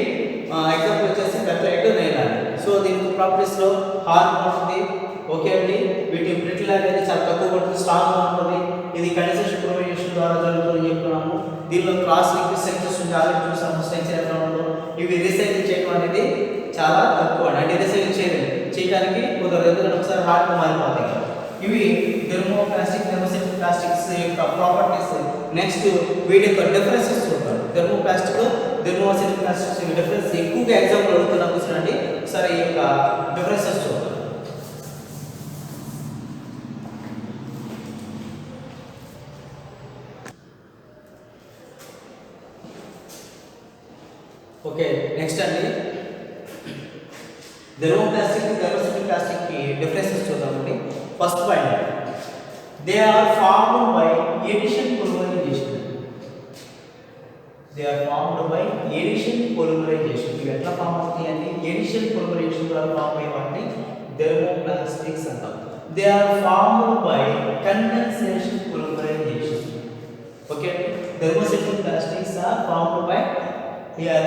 ఎగ్జాంపుల్ వచ్చేసి బ్యాక్లైట్, నైలాన్. సో దీనికి ప్రాపర్టీస్లో హార్డ్ ఉంటుంది ఓకే అండి. వీటి బ్రిటిల్ అనేది చాలా తక్కువ ఉంటుంది, స్ట్రాంగ్గా ఉంటుంది. ఇది కండెన్సేషన్ పొలిమరైజేషన్ ద్వారా జరుగుతుందని చెప్తున్నాము. దీనిలో క్రాస్ లింక్ స్ట్రక్చర్స్ ఉంది, ఆల్రెడీ చూసాము స్ట్రక్చర్ ఎట్లా ఉందో. ఇవి రీసైకిల్ చేయడం అనేది చాలా తక్కువ, అంటే రీసైకిల్ చేయడానికి కుదరదు, ఎందుకంటే ఒకసారి హార్డ్గా మారిపోతాయి. ఇవి థెర్మోస్టాటిక్ ప్లాస్టిక్స్ యొక్క ప్రాపర్టీస్. నెక్స్ట్ వీటి యొక్క డిఫరెన్సెస్ చూద్దాం. థెర్మోస్టాటిక్ ప్లాస్టిక్స్ డిఫరెన్స్ ఎక్కువగా ఎగ్జాంపుల్ అడుగుతున్నా కూర్చోండి, ఒకసారి ఈ యొక్క డిఫరెన్సెస్ చూద్దాం. ఓకే నెక్స్ట్ అండి థెర్మోస్టాటిక్ ప్లాస్టిక్ కి డిఫరెన్సెస్ చూద్దామండి. First point, they are formed by addition polymerization. They are formed by addition polymerization. ఇవి ఎట్లా ఫామ్ అవుతాయి అంటే ఎడిషన్ పొలిమరైజేషన్ ద్వారా ఫామ్ అయ్యే వాటిని థెర్మోప్లాస్టిక్స్ అంటాం. They are formed by condensation polymerization. Okay, thermosetting plastics are formed by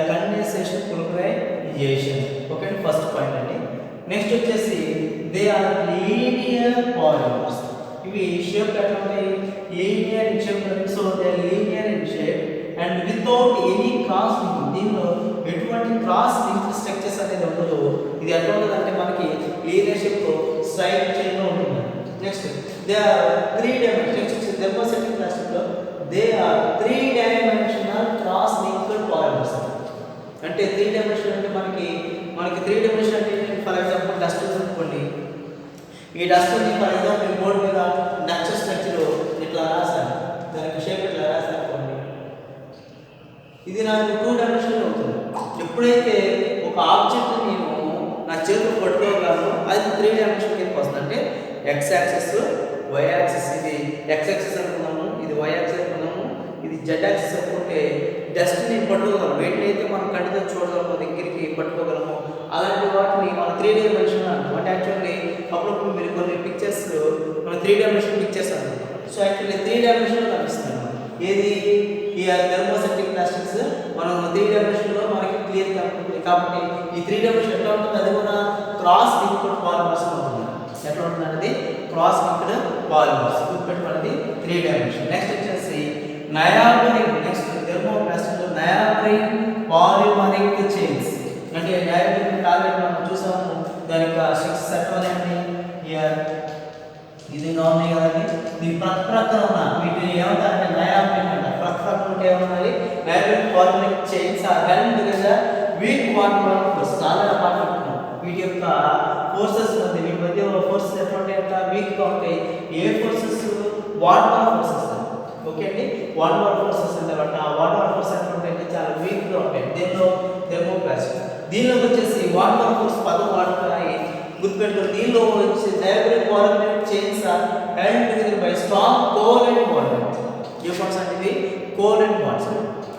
condensation polymerization. Okay, first point అండి. Next వచ్చేసి దే ఆర్ లీనియర్ పాలిమర్స్. ఇవి షేప్ ఎట్లా ఉంటాయి? Linear in shape. So they are linear in shape and without any cross link. దీనిలో ఎటువంటి cross link structures అనేది ఉండదు. ఇది ఎట్లా ఉంటుంది అంటే మనకి లీనియర్ షేప్ స్ట్రైట్ చైన్ లో ఉంటుంది. Next they are 3 dimensional. Thermosetting plastic లో they are 3 dimensional cross linked polymers. అంటే 3 డైమెన్షనల్ అంటే మనకి 3 డైమెన్షనల్ అంటే ఫర్ ఎగ్జాంపుల్ డస్ట్ అనుకోండి. ఈ డస్ట్ ని ఫర్ ఎగ్జాంపుల్ బోర్డు మీద నక్ష స్ట్రక్చర్ ఇట్లా రాశాను, దానికి షేప్ ఇట్లా రాశాను అనుకోండి, ఇది నాకు 2 డైమెన్షనల్ అవుతుంది. ఎప్పుడైతే ఒక ఆబ్జెక్ట్ నేను నా చేతులు పట్టుకోగలను అది 3 డైమెన్షనల్ కిందకి వస్తుంది. అంటే ఎక్స్ యాక్సిస్, వై యాక్సిస్. ఇది ఎక్స్ యాక్సిస్ అనుకున్నాము, ఇది వై యాక్సిస్ అనుకున్నాము, ఇది జెడ్ యాక్సిస్ అనుకుంటే డస్ట్ నేను పట్టుకోగలను. వెంటనే అయితే మనం కంటితో చూడగలము, దగ్గరికి పట్టుకోగలము. అలాంటి వాటిని మనం 3 డైమెన్షనల్ అంటాం. అంటే యాక్చువల్లీ అప్పుడప్పుడు మీరు కొన్ని పిక్చర్స్ మనం 3 డైమెన్షనల్ పిక్చర్స్ అంటాం. సో యాక్చువల్లీ 3 డైమెన్షనల్ కనిపిస్తుంది ఏది ఈ థెర్మోసెటిక్ ప్లాస్టిక్స్ మనం 3 డైమెన్షనల్ లో మనకి క్లియర్ కనిపిస్తుంది. కాబట్టి ఈ 3 డైమెన్షన్ ఎట్లా ఉంటుంది? అది కూడా క్రాస్ లింక్డ్ పాలిమర్స్ ఉంటుంది. ఎట్లా ఉంటుంది అనేది క్రాస్ లింక్డ్ పాలిమర్స్. గుర్తుపెట్టుకోండి 3 డైమెన్షన్. నెక్స్ట్ వచ్చేసి నయామరిక్. నెక్స్ట్ థెర్మోప్లాస్టిక్ లో నయామరిక్ పాలిమరిక్ చైన్స్. అంటే నయామరిక్ టార్గెట్ మనం చూసాము, దానికి 6 సెట్స్ అనేవి ఇది ఉన్నాయి కదండి. దీని ప్రక్కన ఉన్న వీటిని ఏమంటారంటే నయామరిక్ అంటారు. ప్రక్కన ఉంటే ఏమన్నది నయామరిక్ polymeric chains are held together weak water force. చాలా మాట్లాడుతున్నాం వీటి యొక్క ఫోర్సెస్ మధ్య, వీటి మధ్య ఫోర్సెస్ ఎట్లా ఉంటాయి అంటే వీక్ గా ఉంటాయి. ఏ ఫోర్సెస్? Water forces. ఓకే అండి, వాటర్ ఫోర్సెస్ అంటే ఆ వాటర్ ఫోర్స్ ఎట్లా ఉంటాయంటే చాలా వీక్ గా ఉంటాయి. దీనిలో థెర్మోప్లాస్టిక్. దీనిలోకి వచ్చేసి వాటర్ ఫోర్స్ పదం వాడుతున్నాయి. గుర్తుపెట్టుకోండి, దీనిలో వచ్చి నయామరిక్ polymeric chains are held together by strong covalent bonds. ఏ బాండ్స్ అంటే ఇవి కోవలెంట్ బాండ్స్.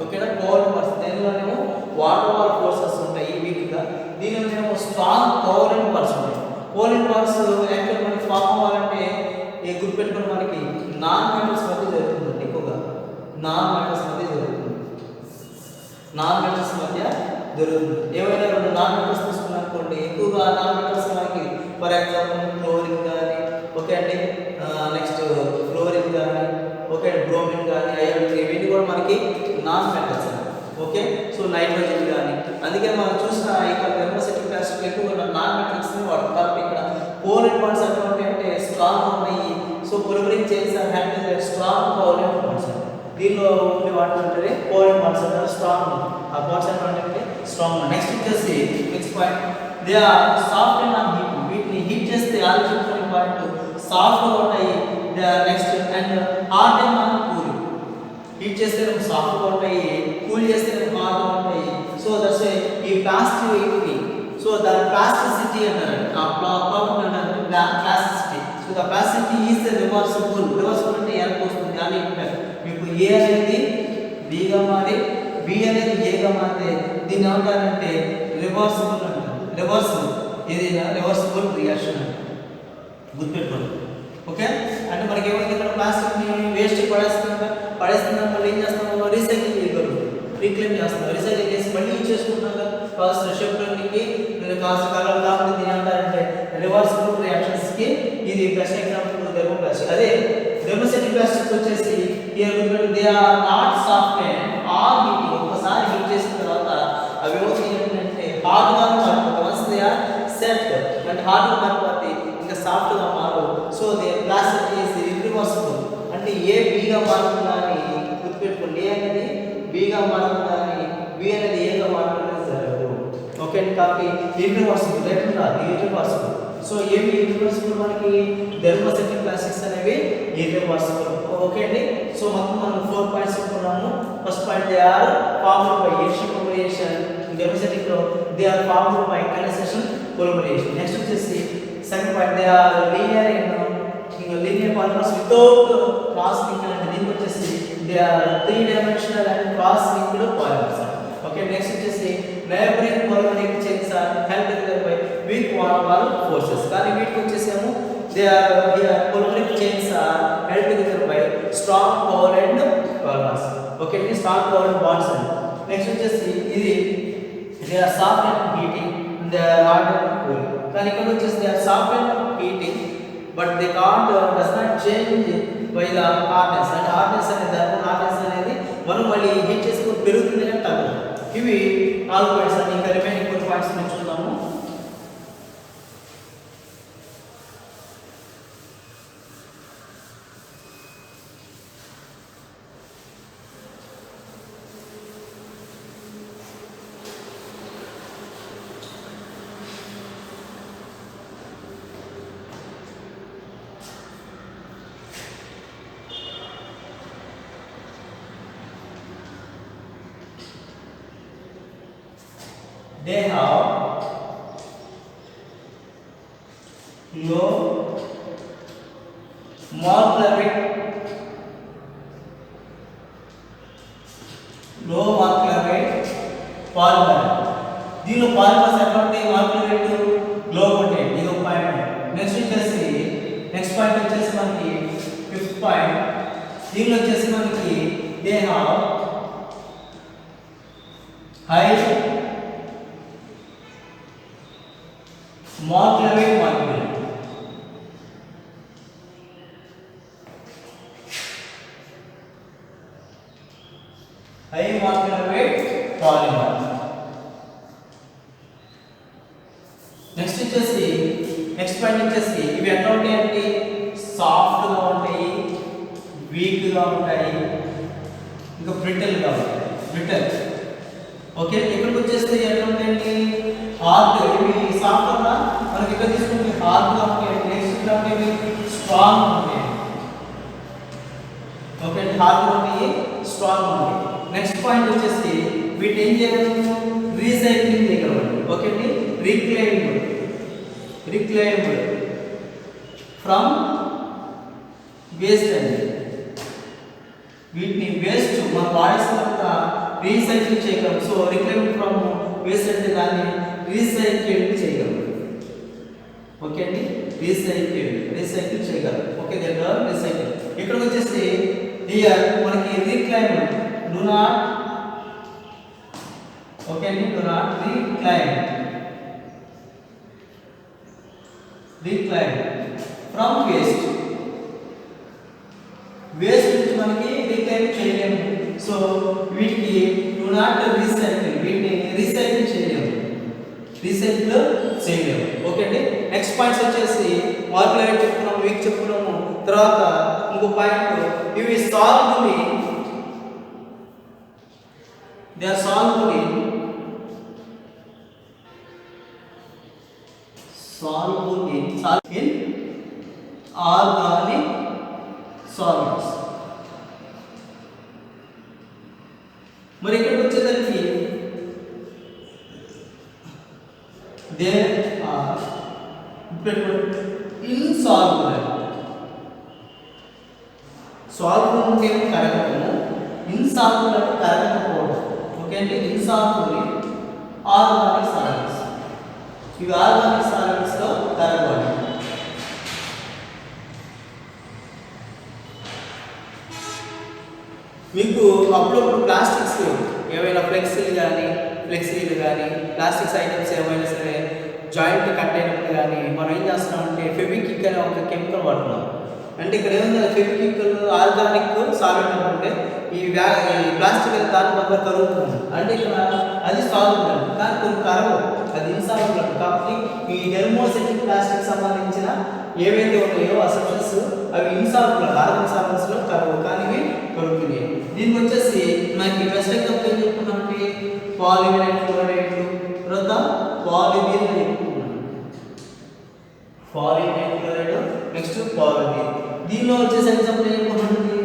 ఓకేనా, కోవలెంట్ బాండ్స్. దీనిలోనేమో వాటర్ ఫోర్సెస్ ఉంటాయి వీక్ గా, దీనిలోనేమో స్ట్రాంగ్ కోవలెంట్ బాండ్స్ ఉంటాయి. కోవలెంట్ బాండ్స్ యాక్చువల్ మనకి ఫామ్ అవ్వాలంటే గుర్తుపెట్టుకోండి మనకి నాన్ మెటల్స్ మధ్య జరుగుతుంది. ఎక్కువగా నాన్ మెటల్స్ మధ్య జరుగుతుంది. నాన్ మెటల్స్ మధ్య జరుగుతుంది. ఏమైనా 2 నాన్ మెటల్స్ తీసుకున్నాం అనుకోండి, ఎక్కువగా నాన్ మెటల్స్ మనకి ఫర్ ఎగ్జాంపుల్ ఫ్లోరిన్ కానీ, ఓకే అండి, నెక్స్ట్ ఫ్లోరిన్ కానీ, ఓకే బ్రోమిన్ కానీ, అయోడిన్, ఇవన్నీ కూడా మనకి non metals. Okay, so nitrogen కానీ. అందుకే మనం చూసిన ఇక్కడ థెర్మోసెటిక్ ప్లాస్టిక్ ఎక్కువగా నాన్ మెటల్స్ వాడతాం. కాబట్టి ఇక్కడ కోవలెంట్ బాండ్స్ ఎట్లా ఉంటాయంటే స్ట్రాంగ్ ఉన్నాయి. So polymeric chains are handle strong covalent bonds. దీనిలో ఉండే వాటి అంటే కోవలెంట్ బాండ్స్ అంటారు. స్ట్రాంగ్ ఆ బాండ్స్ ఎట్లా అంటే స్ట్రాంగ్. నెక్స్ట్ వచ్చేసి next point they are soft and on heat. వీటిని హీట్ చేస్తే ఆలోచించిన పాయింట్ సాఫ్ట్ ఉంటాయి. They are next and hard and on cool. Heat చేస్తే సాఫ్ట్ గా ఉంటాయి, కూల్ చేస్తే హార్డ్ గా ఉంటాయి. సో దట్స్ ఈ ప్లాస్టిక్ సో దాని ప్లాస్టిసిటీ అన్నారు. ఆ ప్రాబ్లం అన్నారు plasticity. So the plasticity is reversible. Reversible అంటే ఎలా వస్తుంది అని మీకు ఏ అనేది బిగా మారి బి అనేది ఏగా మారితే దీన్ని ఏమంటారంటే రివర్సిబుల్ అంటారు. రివర్సిబుల్ ఏదైనా రివర్సిబుల్ రియాక్షన్ అంటారు. గుర్తుపెట్టుకోండి. ఓకే, అంటే మనకి ఏమైంది ఇక్కడ ప్లాస్టిక్ ని వేస్ట్ పడేస్తున్నాం మళ్ళీ ఏం చేస్తాము? రీసైక్లింగ్ చేయగలరు, రీక్లెయిమ్ చేస్తాం. రీసైక్లింగ్ చేసి మళ్ళీ యూజ్ చేసుకుంటాం కదా. కాస్ట్ షిఫ్ట్కి కాస్ట్ కాలం కాబట్టి దీని ఏమంటారంటే రివర్సిబుల్ రియాక్షన్స్ కి ఇది బెస్ట్ ఎగ్జాంపుల్ థెర్మోప్లాస్టిక్. అదే థెర్మోసెటిక్ ప్లాస్టిక్ వచ్చేసి they are not soft are heat. ఒకసారి హీట్ చేసిన తర్వాత అవి ఏమవుతాయంటే హార్డ్ గా మారిపోతాయి. వన్స్ దే ఆర్ సెట్ అంటే హార్డ్ గా మారిపోతే ఇంకా సాఫ్ట్ గా మారు. So they plastic is irreversible. అంటే ఏ బీగా మారుతుందా అని గుర్తుపెట్టుకోండి. ఏ అనేది బీగా మారుతుందా అని, బి అనేది ఏగా మారుతుందని జరగదు. ఓకే అండి, కాబట్టి ఇర్రివర్సిబుల్ ఎట్లా ఇర్రివర్సిబుల్. సో ఏమి ఇర్రివర్సిబుల్ మనకి థెర్మోసెటిక్ ప్లాస్టిక్స్ అనేవి ఇర్రివర్సిబుల్. ఓకే అండి, సో మొత్తం మనం 4 పాయింట్స్ చెప్పుకున్నాము. First point they are formed by addition polymerization. Thermosetting లో they are formed by condensation polymerization. Next వచ్చేసి second point they are linear polymers without cross link. అంటే దీనికి వచ్చేసి they are 3-dimensional and cross linked polymers. Okay next వచ్చేసి neighboring polymeric chains are held together by weak wall forces. కానీ వీటికి వచ్చేసేమో they are here polymeric chains are held together by strong covalent polymers. Okay ఇది strong covalent bonds అండి. Next వచ్చేసి ఇది they are soft and heating, they are hard and cool. కానీ ఇక్కడ వచ్చేసి they are soft and heating but they can't does not change by the hardness. అంటే hardness అనేది దాని హార్డ్నెస్ అనేది మనం మళ్ళీ హీట్ చేసుకుని పెరుగుతుంది కానీ తగ్గదు. ఇవి 4 పాయింట్స్ అండి. ఇంకా రిమైనింగ్ కొన్ని పాయింట్స్ నేర్చుకుందాము. They have low molecular weight, polymer. దీనిలో పాలిమర్స్ ఎట్లా ఉంటాయి? మాలిక్యులర్ వెయిట్ లో ఉంటాయి. ఇది ఒక పాయింట్. నెక్స్ట్ వచ్చేసి నెక్స్ట్ పాయింట్ వచ్చేసి మనకి 5th పాయింట్. దీనిలో వచ్చేసి మనకి they have high molecular weight molecule. High molecular weight polymer. Next వచ్చేసి నెక్స్ట్ పాయింట్ వచ్చేసి ఇవి ఎట్లా ఉంటాయంటే సాఫ్ట్ గా ఉంటాయి, వీక్ గా ఉంటాయి, ఇంకా బ్రిటిల్ గా ఉంటాయి. బ్రిటిల్. ఓకే ఇక్కడికి వచ్చేస్తే ఎట్లా ఉంటాయండి హార్డ్. ఇవి సాఫ్ట్ గా మనకి ఇక్కడ తీసుకుంటే హార్డ్ గా ఉంటాయి. నెక్స్ట్ ఇక్కడ ఉంటాయి స్ట్రాంగ్ ఉంటాయి. ఓకే హార్డ్ గా ఉంటాయి, స్ట్రాంగ్ ఉంటాయి. నెక్స్ట్ పాయింట్ వచ్చేసి వీటి ఏం చేయగలము? రీసైక్లింగ్ చేయగలము. ఓకే అండి రిక్లైమబుల్ ఫ్రమ్ వేస్ట్ అండి. వీటిని వేస్ట్ మనం వాడేసిన రీసైకిల్ చేయగలం. సో రిక్లైమ్ ఫ్రమ్ వేస్ట్ అంటే దాన్ని రీసైకిల్ చేయగలం. ఓకే అండి రీసైకిల్ చేయగలం. ఓకే దగ్గర రీసైకిల్. ఇక్కడికి వచ్చేసి హియర్ మనకి రిక్లైమ్ డు నాట్. ఓకే అండి do not reclaim from waste. Waste నుంచి మనకి రిక్లైమ్ చేయలేము. సో వీటికి డు నాట్ రీసైకిల్, వీటిని రీసైకిల్ చేయలేము. ఓకే అండి నెక్స్ట్ పాయింట్స్ వచ్చేసి మాలిక్యులర్ వెయిట్ చెప్పుకున్నాము, వీక్ చెప్పుకున్నాము. తర్వాత ఇంకో పాయింట్ ఇవి soluble they are soluble in organic solvents. మరి ఇక్కడికి వచ్చేసరికి దే ఆర్ ఇన్సాల్యుబుల్. సాల్యుబుల్ అంటే కరగటము, ఇన్సాల్యుబుల్ అంటే కరగకపోవడం. ఓకే అంటే ఇన్సాల్యుబుల్ ఆర్గానిక్ సాల్వెంట్స్. ఇవి ఆర్గానిక్ సాల్వెంట్స్ లో కరగవాలి. మీకు అప్పుడప్పుడు ప్లాస్టిక్స్ ఏవైనా ఫ్లెక్సీలు కానీ ప్లాస్టిక్స్ ఐటమ్స్ ఏమైనా సరే జాయింట్ కట్ అయినప్పుడు కానీ మనం ఏం చేస్తున్నామంటే ఫెవిక్విక్ అనే ఒక కెమికల్ వాడుతున్నాం. అంటే ఇక్కడ ఏముంది ఫెవిక్విక్ ఆర్గానిక్ సాల్వెంట్ అంటే ఈ ప్లాస్టిక్ దాని దగ్గర కరుగుతుంది. అంటే ఇక్కడ అది సాల్వెంట్ కానీ కొన్ని కరవు, అది ఇన్సాల్వెంట్. కాబట్టి ఈ థెర్మోసెటిక్ ప్లాస్టిక్ సంబంధించిన ఏవైతే ఉన్నాయో ఆ సబ్స్టెన్స్ అవి ఇన్సాల్వెంట్ ఆర్గానిక్ సాల్వెంట్స్ లో కరవు, కానీ ఇవి కరుగుతున్నాయి. దీనికి వచ్చేసి మనకి బెస్ట్ ఎగ్జాంపుల్ ఏం చెప్పుకున్నామంటే పాలివినైల్ క్లోరైడ్, తర్వాత పాలివినైల్ క్లోరైడ్, నెక్స్ట్ పాలివినైల్. దీనిలో వచ్చేసి ఎగ్జాంపుల్ ఏం చెప్పుకున్నామంటే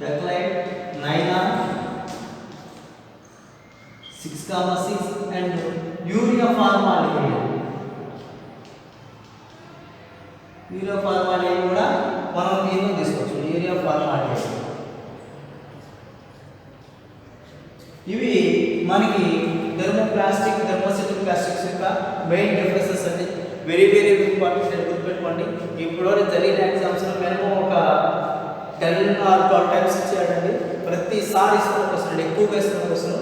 bakelite, nylon 6,6 and urea formalin కూడా మనం దీనిలో తీసుకోవచ్చు. Theory of formality. ఇవి మనకి థర్మోప్లాస్టిక్ థర్మోసెటిక్ ప్లాస్టిక్స్ యొక్క మెయిన్ డిఫరెన్సెస్ అండి. వెరీ వెరీ ఇంపార్టెంట్ అని గుర్తుపెట్టుకోండి. ఇప్పుడు జరిగిన ఎగ్జామ్స్లో మినిమం ఒక 10 or 12 టైమ్స్ ఇచ్చాడండి. ప్రతిసారి ఇస్తున్న క్వశ్చన్, ఎక్కువగా ఇస్తున్న question,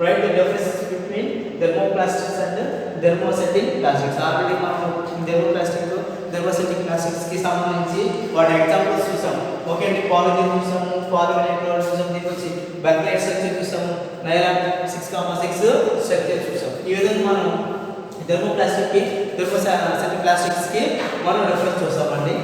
write the differences between thermoplastics and thermosetting plastics. Already మనం థర్మోప్లాస్టిక్ థర్మోసెటిక్ ప్లాస్టిక్స్ కి సంబంధించి వాటి ఎగ్జాంపుల్స్ చూసాం. ఓకే అండి, పాలిథిన్ చూసాము, పాలివినైల్ చూసాం, దీనికి వచ్చి బ్యాక్లైట్ స్ట్రక్చర్ చూసాము, నైలాన్ 6,6 స్ట్రక్చర్ చూసాం. ఈ విధంగా మనం థర్మోప్లాస్టిక్ కి థర్మోసెటిక్ ప్లాస్టిక్స్ కి మనం రెఫరెన్స్ చూసామండి.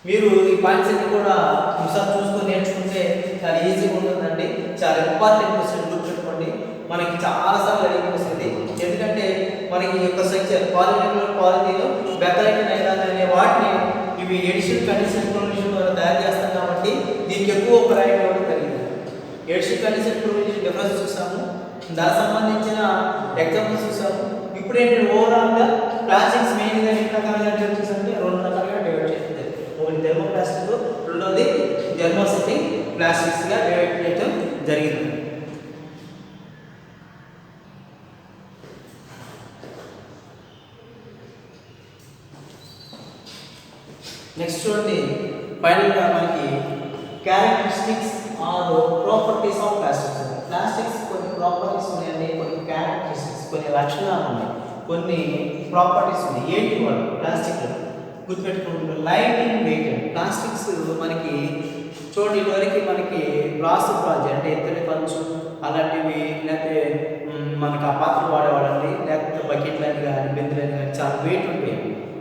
మీరు ఈ పాయింట్స్ అన్ని కూడా ఒకసారి చూసుకొని నేర్చుకుంటే చాలా ఈజీగా ఉంటుందండి. చాలా ఇంపార్టెంట్ క్వశ్చన్ గుర్తుపెట్టుకోండి. మనకి చాలాసార్లు అడిగిన క్వశ్చన్ ఇది. ఎందుకంటే మనకి ఈ యొక్క స్ట్రక్చర్ పాలిథిన్ బెకలైట్ నైలాన్ అనే వాటిని ఇవి ఎడిషన్ కండిషన్ ప్రొవిజన్ ద్వారా తయారు చేస్తాం కాబట్టి దీనికి ఎక్కువ ప్రయాణం ఇవ్వడం జరిగింది. ఎడిషన్ కండిషన్ ప్రొవిజన్ డిఫరెన్స్ చూసాము, దానికి సంబంధించిన ఎగ్జాంపుల్స్ చూసాము. ఇప్పుడు ఏంటంటే ఓవరాల్గా ప్లాస్టిక్స్ మెయిన్గా ఎన్ని రకాలుగా డివైడ్ చేసామంటే 2 రకాలుగా డివైడ్ చేస్తుంది. ఒకటి థర్మోప్లాస్టిక్, రెండోది థర్మోసెటిక్ ప్లాస్టిక్స్ గా డివైడ్ చేయడం జరిగింది. నెక్స్ట్ చూడండి, ఫైనల్ గా మనకి characteristics or properties of plastics. Plastics కొన్ని ప్రాపర్టీస్ ఉన్నాయండి, కొన్ని క్యారెక్టరిస్టిక్స్, కొన్ని లక్షణాలు ఉన్నాయి, కొన్ని ప్రాపర్టీస్ ఉన్నాయి. ఏంటి వాళ్ళు ప్లాస్టిక్ గుర్తుపెట్టుకుంటున్నారు? Light in weight. ప్లాస్టిక్స్ మనకి చూడండి, ఇటువరకు మనకి బ్రాస్ ప్రాజెక్ట్ అంటే ఎత్తుని కంచు అలాంటివి, లేకపోతే మనకి ఆ పాత్రలు వాడేవాడండి, లేకపోతే బకెట్లని కానీ బెందులని కానీ చాలా వెయిట్ ఉంటాయి.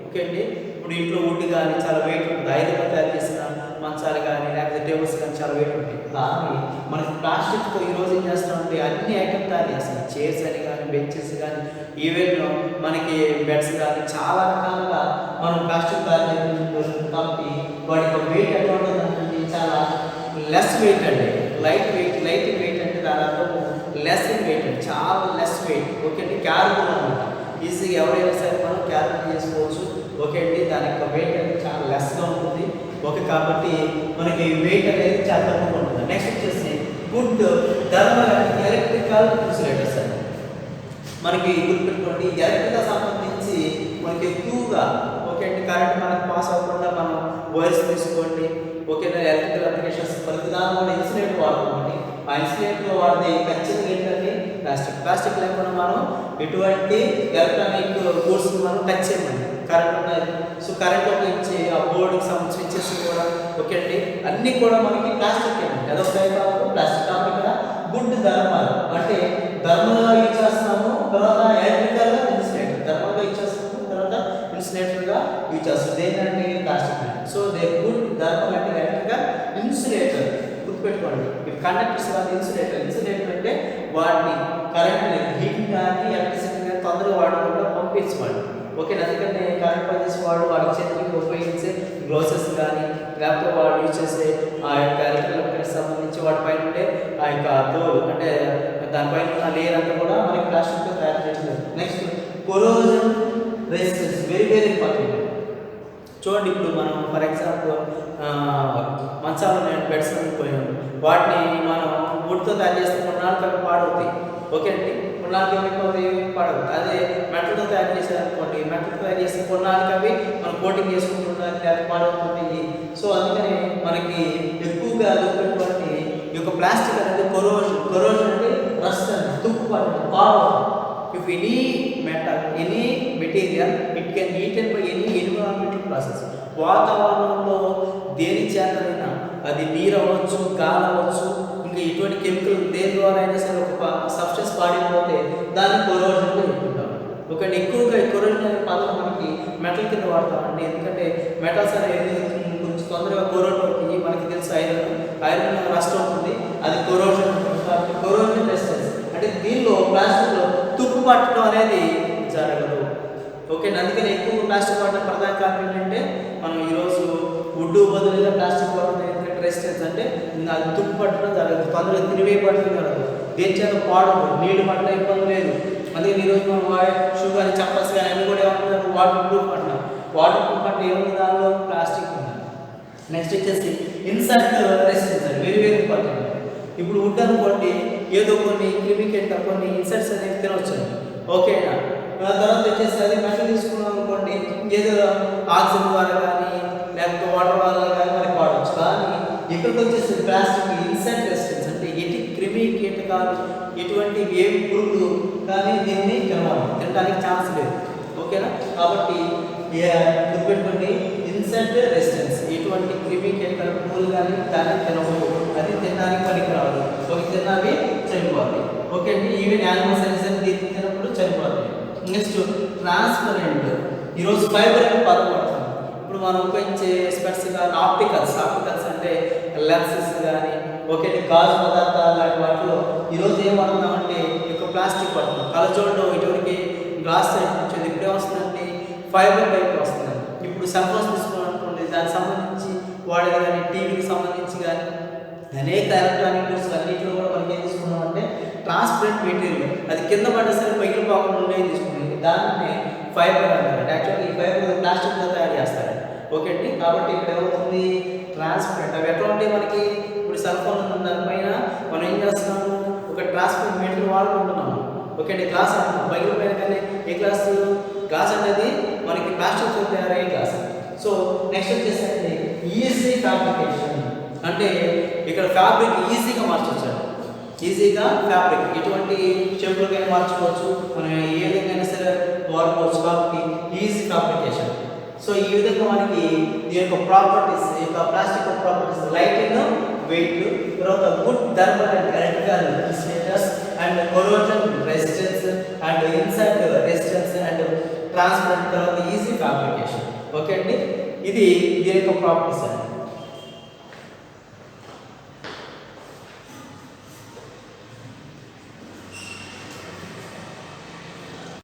ఓకే అండి, ఇప్పుడు ఇంట్లో వుడ్ కానీ చాలా వెయిట్ ఉంటుంది. ఐరన్తో తయారు చేసిన మంచాలు కానీ లేకపోతే టేబుల్స్ కానీ చాలా వెయిట్ ఉంటాయి. కానీ మనకి ప్లాస్టిక్తో ఈరోజు ఏం చేస్తామంటే అన్ని ఐటమ్ తయారు చేస్తాం. చైర్స్ అని కానీ బెంచెస్ కానీ ఈవెన్ మనకి బెడ్స్ కానీ చాలా రకాలుగా మనం ప్లాస్టిక్ తయారు చేయడం కాబట్టి వాటి యొక్క వెయిట్ ఎట్లా ఉంటుందంటే చాలా లెస్ వెయిట్ అండి. లైట్ వెయిట్ అంటే దాని అర్థం లెస్ ఇన్ వెయిట్ అండి, చాలా లెస్ వెయిట్. ఓకే అండి, క్యారబుల్ అనమాట. ఈజీగా ఎవరైనా సరే మనం క్యారబుల్ చేసుకోవచ్చు. ఓకే అండి, దాని యొక్క వెయిట్ అనేది చాలా లెస్గా ఉంటుంది. ఓకే, కాబట్టి మనకి వెయిట్ అనేది చాలా తక్కువగా ఉంటుంది. నెక్స్ట్ వచ్చేసి good thermal and electrical insulators అండి. మనకి గుర్తుపెట్టుకోండి, ఎలక్ట్రికల్ సంబంధించి మనకి ఎక్కువగా ఓకే అండి కరెంట్ మనకి పాస్ అవ్వకుండా మనం వైర్స్ తీసుకోండి. ఓకేనా, ఎలక్ట్రికల్ అప్లికేషన్స్ ప్రతి దానిలో కూడా ఇన్సులేటర్ వాడుకోండి. ఆ ఇన్సులేటర్ వాడితే ఖచ్చితంగా ఏంటంటే ప్లాస్టిక్ లేకుండా మనం ఎటువంటి ఎలక్ట్రానిక్ గూడ్స్ మనం టచ్ చేయమండి. కరెంట్ ఉన్నది, సో కరెంట్ ఉపయోగించి ఆ బోర్డుకి సంబంధించి స్విచ్చెస్ కూడా ఓకే అండి అన్నీ కూడా మనకి ప్లాస్టిక్ అండి. అదొక టైప్ ఆఫ్ ప్లాస్టిక్. కాబట్టి ఇక్కడ గుడ్ థర్మల్ అంటే థర్మల్గా యూజ్ చేస్తున్నాము, తర్వాత ఎలక్ట్రికల్గా ఇన్సులేటర్, థర్మల్గా యూజ్ చేస్తున్నాము, తర్వాత ఇన్సులేటర్గా యూజ్ చేస్తాము. ఏంటంటే plastic. So they good thermal అంటే ఎలక్ట్రికల్ ఇన్సులేటర్. గుర్తుపెట్టుకోండి, ఇవి కండక్టర్స్ కాదు, ఇన్సులేటర్. ఇన్సులేటర్ అంటే వాటిని కరెంట్ హీట్ కానీ ఎలక్ట్రిసిటీ కానీ తొందరగా వాడకుండా పంపించేవాడు. ఓకే, అందుకని కరెంట్ పనిచేసి వాడికి చేతికి ఉపయోగించే గ్లోసెస్ కానీ లేకపోతే వాడు యూజ్ చేసే ఆ యొక్క ఎలక్ట్రికల్ సంబంధించి వాటి పైన ఉండే ఆ యొక్క తోలు అంటే దానిపైన ఉన్న లేయర్ అంతా కూడా మనకి ప్లాస్టిక్తో తయారు చేస్తుంది. Next కొరోజన్ resistance, very very important. చూడండి, ఇప్పుడు మనం ఫర్ ఎగ్జాంపుల్ మంచాలు బెడ్స్ అనుకోలేము, వాటిని మనం వుడ్తో తయారు చేస్తే కొన్నాళ్ళకి అవి పాడవుతాయి. ఓకే అండి, కొన్నాళ్ళకి ఏమైపోతాయి, పాడవు. అదే మెటల్తో తయారు చేసారనుకోండి, మెటల్తో తయారు చేస్తే కొన్నాళ్ళకి అవి మనం కోటింగ్ చేసుకుంటున్నానికి అవి పాడవుతుంటాయి. సో అందుకని మనకి ఎక్కువగా దొరికినటువంటి ఈ యొక్క ప్లాస్టిక్ అనేది కొరోజన్ అంటే రస్ట్ అండి, తుప్పుపాటు, పాడు. If any metal any material it can eaten by any environmental process. వాతావరణంలో దేని చేతనైనా, అది నీరు అవ్వచ్చు, గాలి అవ్వచ్చు, ఇంకా ఎటువంటి కెమికల్ దేని ద్వారా అయినా సరే ఒక సబ్స్టెన్స్ పాడిపోతే దాన్ని కొరోజన్గా చెప్పుకుంటాం. ఒకటి ఎక్కువగా కొరోజన్ అనే పదం మనకి మెటల్ కింద వాడతామండి. ఎందుకంటే మెటల్స్ అనేది కొంచెం తొందరగా కొరోజన్ అవుతుంది. మనకి తెలుసు ఐరన్ రస్ట్ అవుతుంది, అది కొరోజన్. కొరోజన్ రెసిస్టెన్స్ అంటే దీనిలో ప్లాస్టిక్లో తుప్పు పట్టడం అనేది జరగదు. ఓకే, అందుకని ఎక్కువ ప్లాస్టిక్ వాడడం ప్రధాన కారణం ఏంటంటే మనం ఈరోజు వుడ్ బదులుగా ప్లాస్టిక్ వాడడం. ఎందుకంటే రెసిస్టెన్స్ అంటే అది తుప్పు పట్టడం జరగదు, తొందరగా తిరిగిపడటం జరగదు, దేని చేత పాడదు, నీళ్ళు పట్టడం ఇబ్బంది లేదు. అందుకని ఈరోజు మనం షూ కానీ చెప్పల్స్ కానీ అన్నీ కూడా ఏమంటున్నారు వాటర్ ప్రూఫ్ అంటున్నాం. వాటర్ ప్రూఫ్ అంటే ఏముంది దానిలో ప్లాస్టిక్ ఉంది. నెక్స్ట్ వచ్చేసి ఇన్సర్ట్ రెసిస్టెన్స్ అండి, వెరీ వెరీ ఇంపార్టెంట్. ఇప్పుడు వుడ్ అనుకోండి ఏదో కొన్ని క్రిమికెట్ కొన్ని ఇన్సర్ట్స్ అనేవి తినవచ్చు ఓకేనా. తర్వాత వచ్చేసి అది మెటల్ తీసుకున్నాం అనుకోండి ఏదో ఆక్సిజన్ ద్వారా కానీ లేకపోతే వాటర్ వల్ల కానీ మనకి వాడవచ్చు. కానీ ఇక్కడికి వచ్చేసి ప్లాస్టిక్ ఇన్సర్ట్ రెసిస్టెన్స్ అంటే ఎటు క్రిమి కీటకాలు ఎటువంటి ఏ పురుగులు కానీ దీన్ని తినడానికి ఛాన్స్ లేదు ఓకేనా. కాబట్టి గుర్తుపెట్టుకోండి ఇన్సర్ట్ రెసిస్టెన్స్ ఎటువంటి క్రిమి కీటకాలు పురుగులు కానీ దాన్ని తినకూడదు, అది తినడానికి పనికిరాదు, ఒక తిన్నవి చనిపోవాలి ఓకే అండి. ఈవెన్ యానిమల్స్ అనేసరికి దీన్ని తినప్పుడు చనిపోతాయి. నెక్స్ట్ ట్రాన్స్పరెంట్, ఈరోజు ఫైబర్ అని పదం పడుతుంది. ఇప్పుడు మనం ఉపయోగించే స్పెట్స్ కానీ ఆప్టికల్స్ అంటే లెన్సెస్ కానీ ఓకే గాజు పదార్థాలు లాంటి వాటిలో ఈరోజు ఏం పడుతున్నామంటే ఎక్కువ ప్లాస్టిక్ పడుతున్నాం. కలజోళ్ళు ఇటువంటి గ్లాస్ టైప్ వచ్చేది, ఇప్పుడు ఏమొస్తుందంటే ఫైబర్ టైప్ వస్తుంది. ఇప్పుడు సెల్ ఫోన్స్ తీసుకున్నటువంటి దానికి సంబంధించి వాడేది కానీ టీవీకి సంబంధించి కానీ అనేక ఎలక్ట్రానిక్ గూడ్స్ అన్నింటిలో కూడా మనకి ఏం తీసుకున్నామంటే ట్రాన్స్పరెంట్ మెటీరియల్, అది కింద పడేసరి పగిలిపోకుండా ఉండేది తీసుకునేది, దాన్ని ఫైబర్ అంటారు. యాక్చువల్గా ఈ ఫైబర్ ప్లాస్టిక్తో తయారు చేస్తారు ఓకే అండి. కాబట్టి ఇక్కడ ఏమవుతుంది ట్రాన్స్పరెంట్. అవి ఎట్లా ఉంటాయి మనకి ఇప్పుడు సెల్ ఫోన్ ఉన్న దానిపైన మనం ఏం చేస్తున్నాము ఒక ట్రాన్స్పరెంట్ మెటీరియల్ వాడుకుంటున్నాము ఓకే అండి. గ్లాస్ అంటున్నాం పగిలిపోయిన కానీ ఏ గ్లాస్ అనేది మనకి ప్లాస్టిక్తో తయారయ్యే గ్లాస్. సో నెక్స్ట్ వచ్చేసరికి ఈజీ ఫ్యాబ్రికేషన్ అంటే ఇక్కడ ఫ్యాబ్రిక్ ఈజీగా మార్చవచ్చు, ఈజీగా ఫ్యాబ్రిక్ ఎటువంటి షేపులకైనా మార్చుకోవచ్చు, మనం ఏ విధంగా సరే వాడుకోవచ్చు. కాబట్టి ఈజీ ఫ్యాబ్రికేషన్. సో ఈ విధంగా మనకి దీని యొక్క ప్రాపర్టీస్, ఈ యొక్క plastic properties light in weight, తర్వాత good thermal and electrical status and corrosion resistance and insert resistance and transparent, తర్వాత ఈజీ ఫ్యాబ్రికేషన్ ఓకే అండి. ఇది దీని యొక్క ప్రాపర్టీస్ అండి.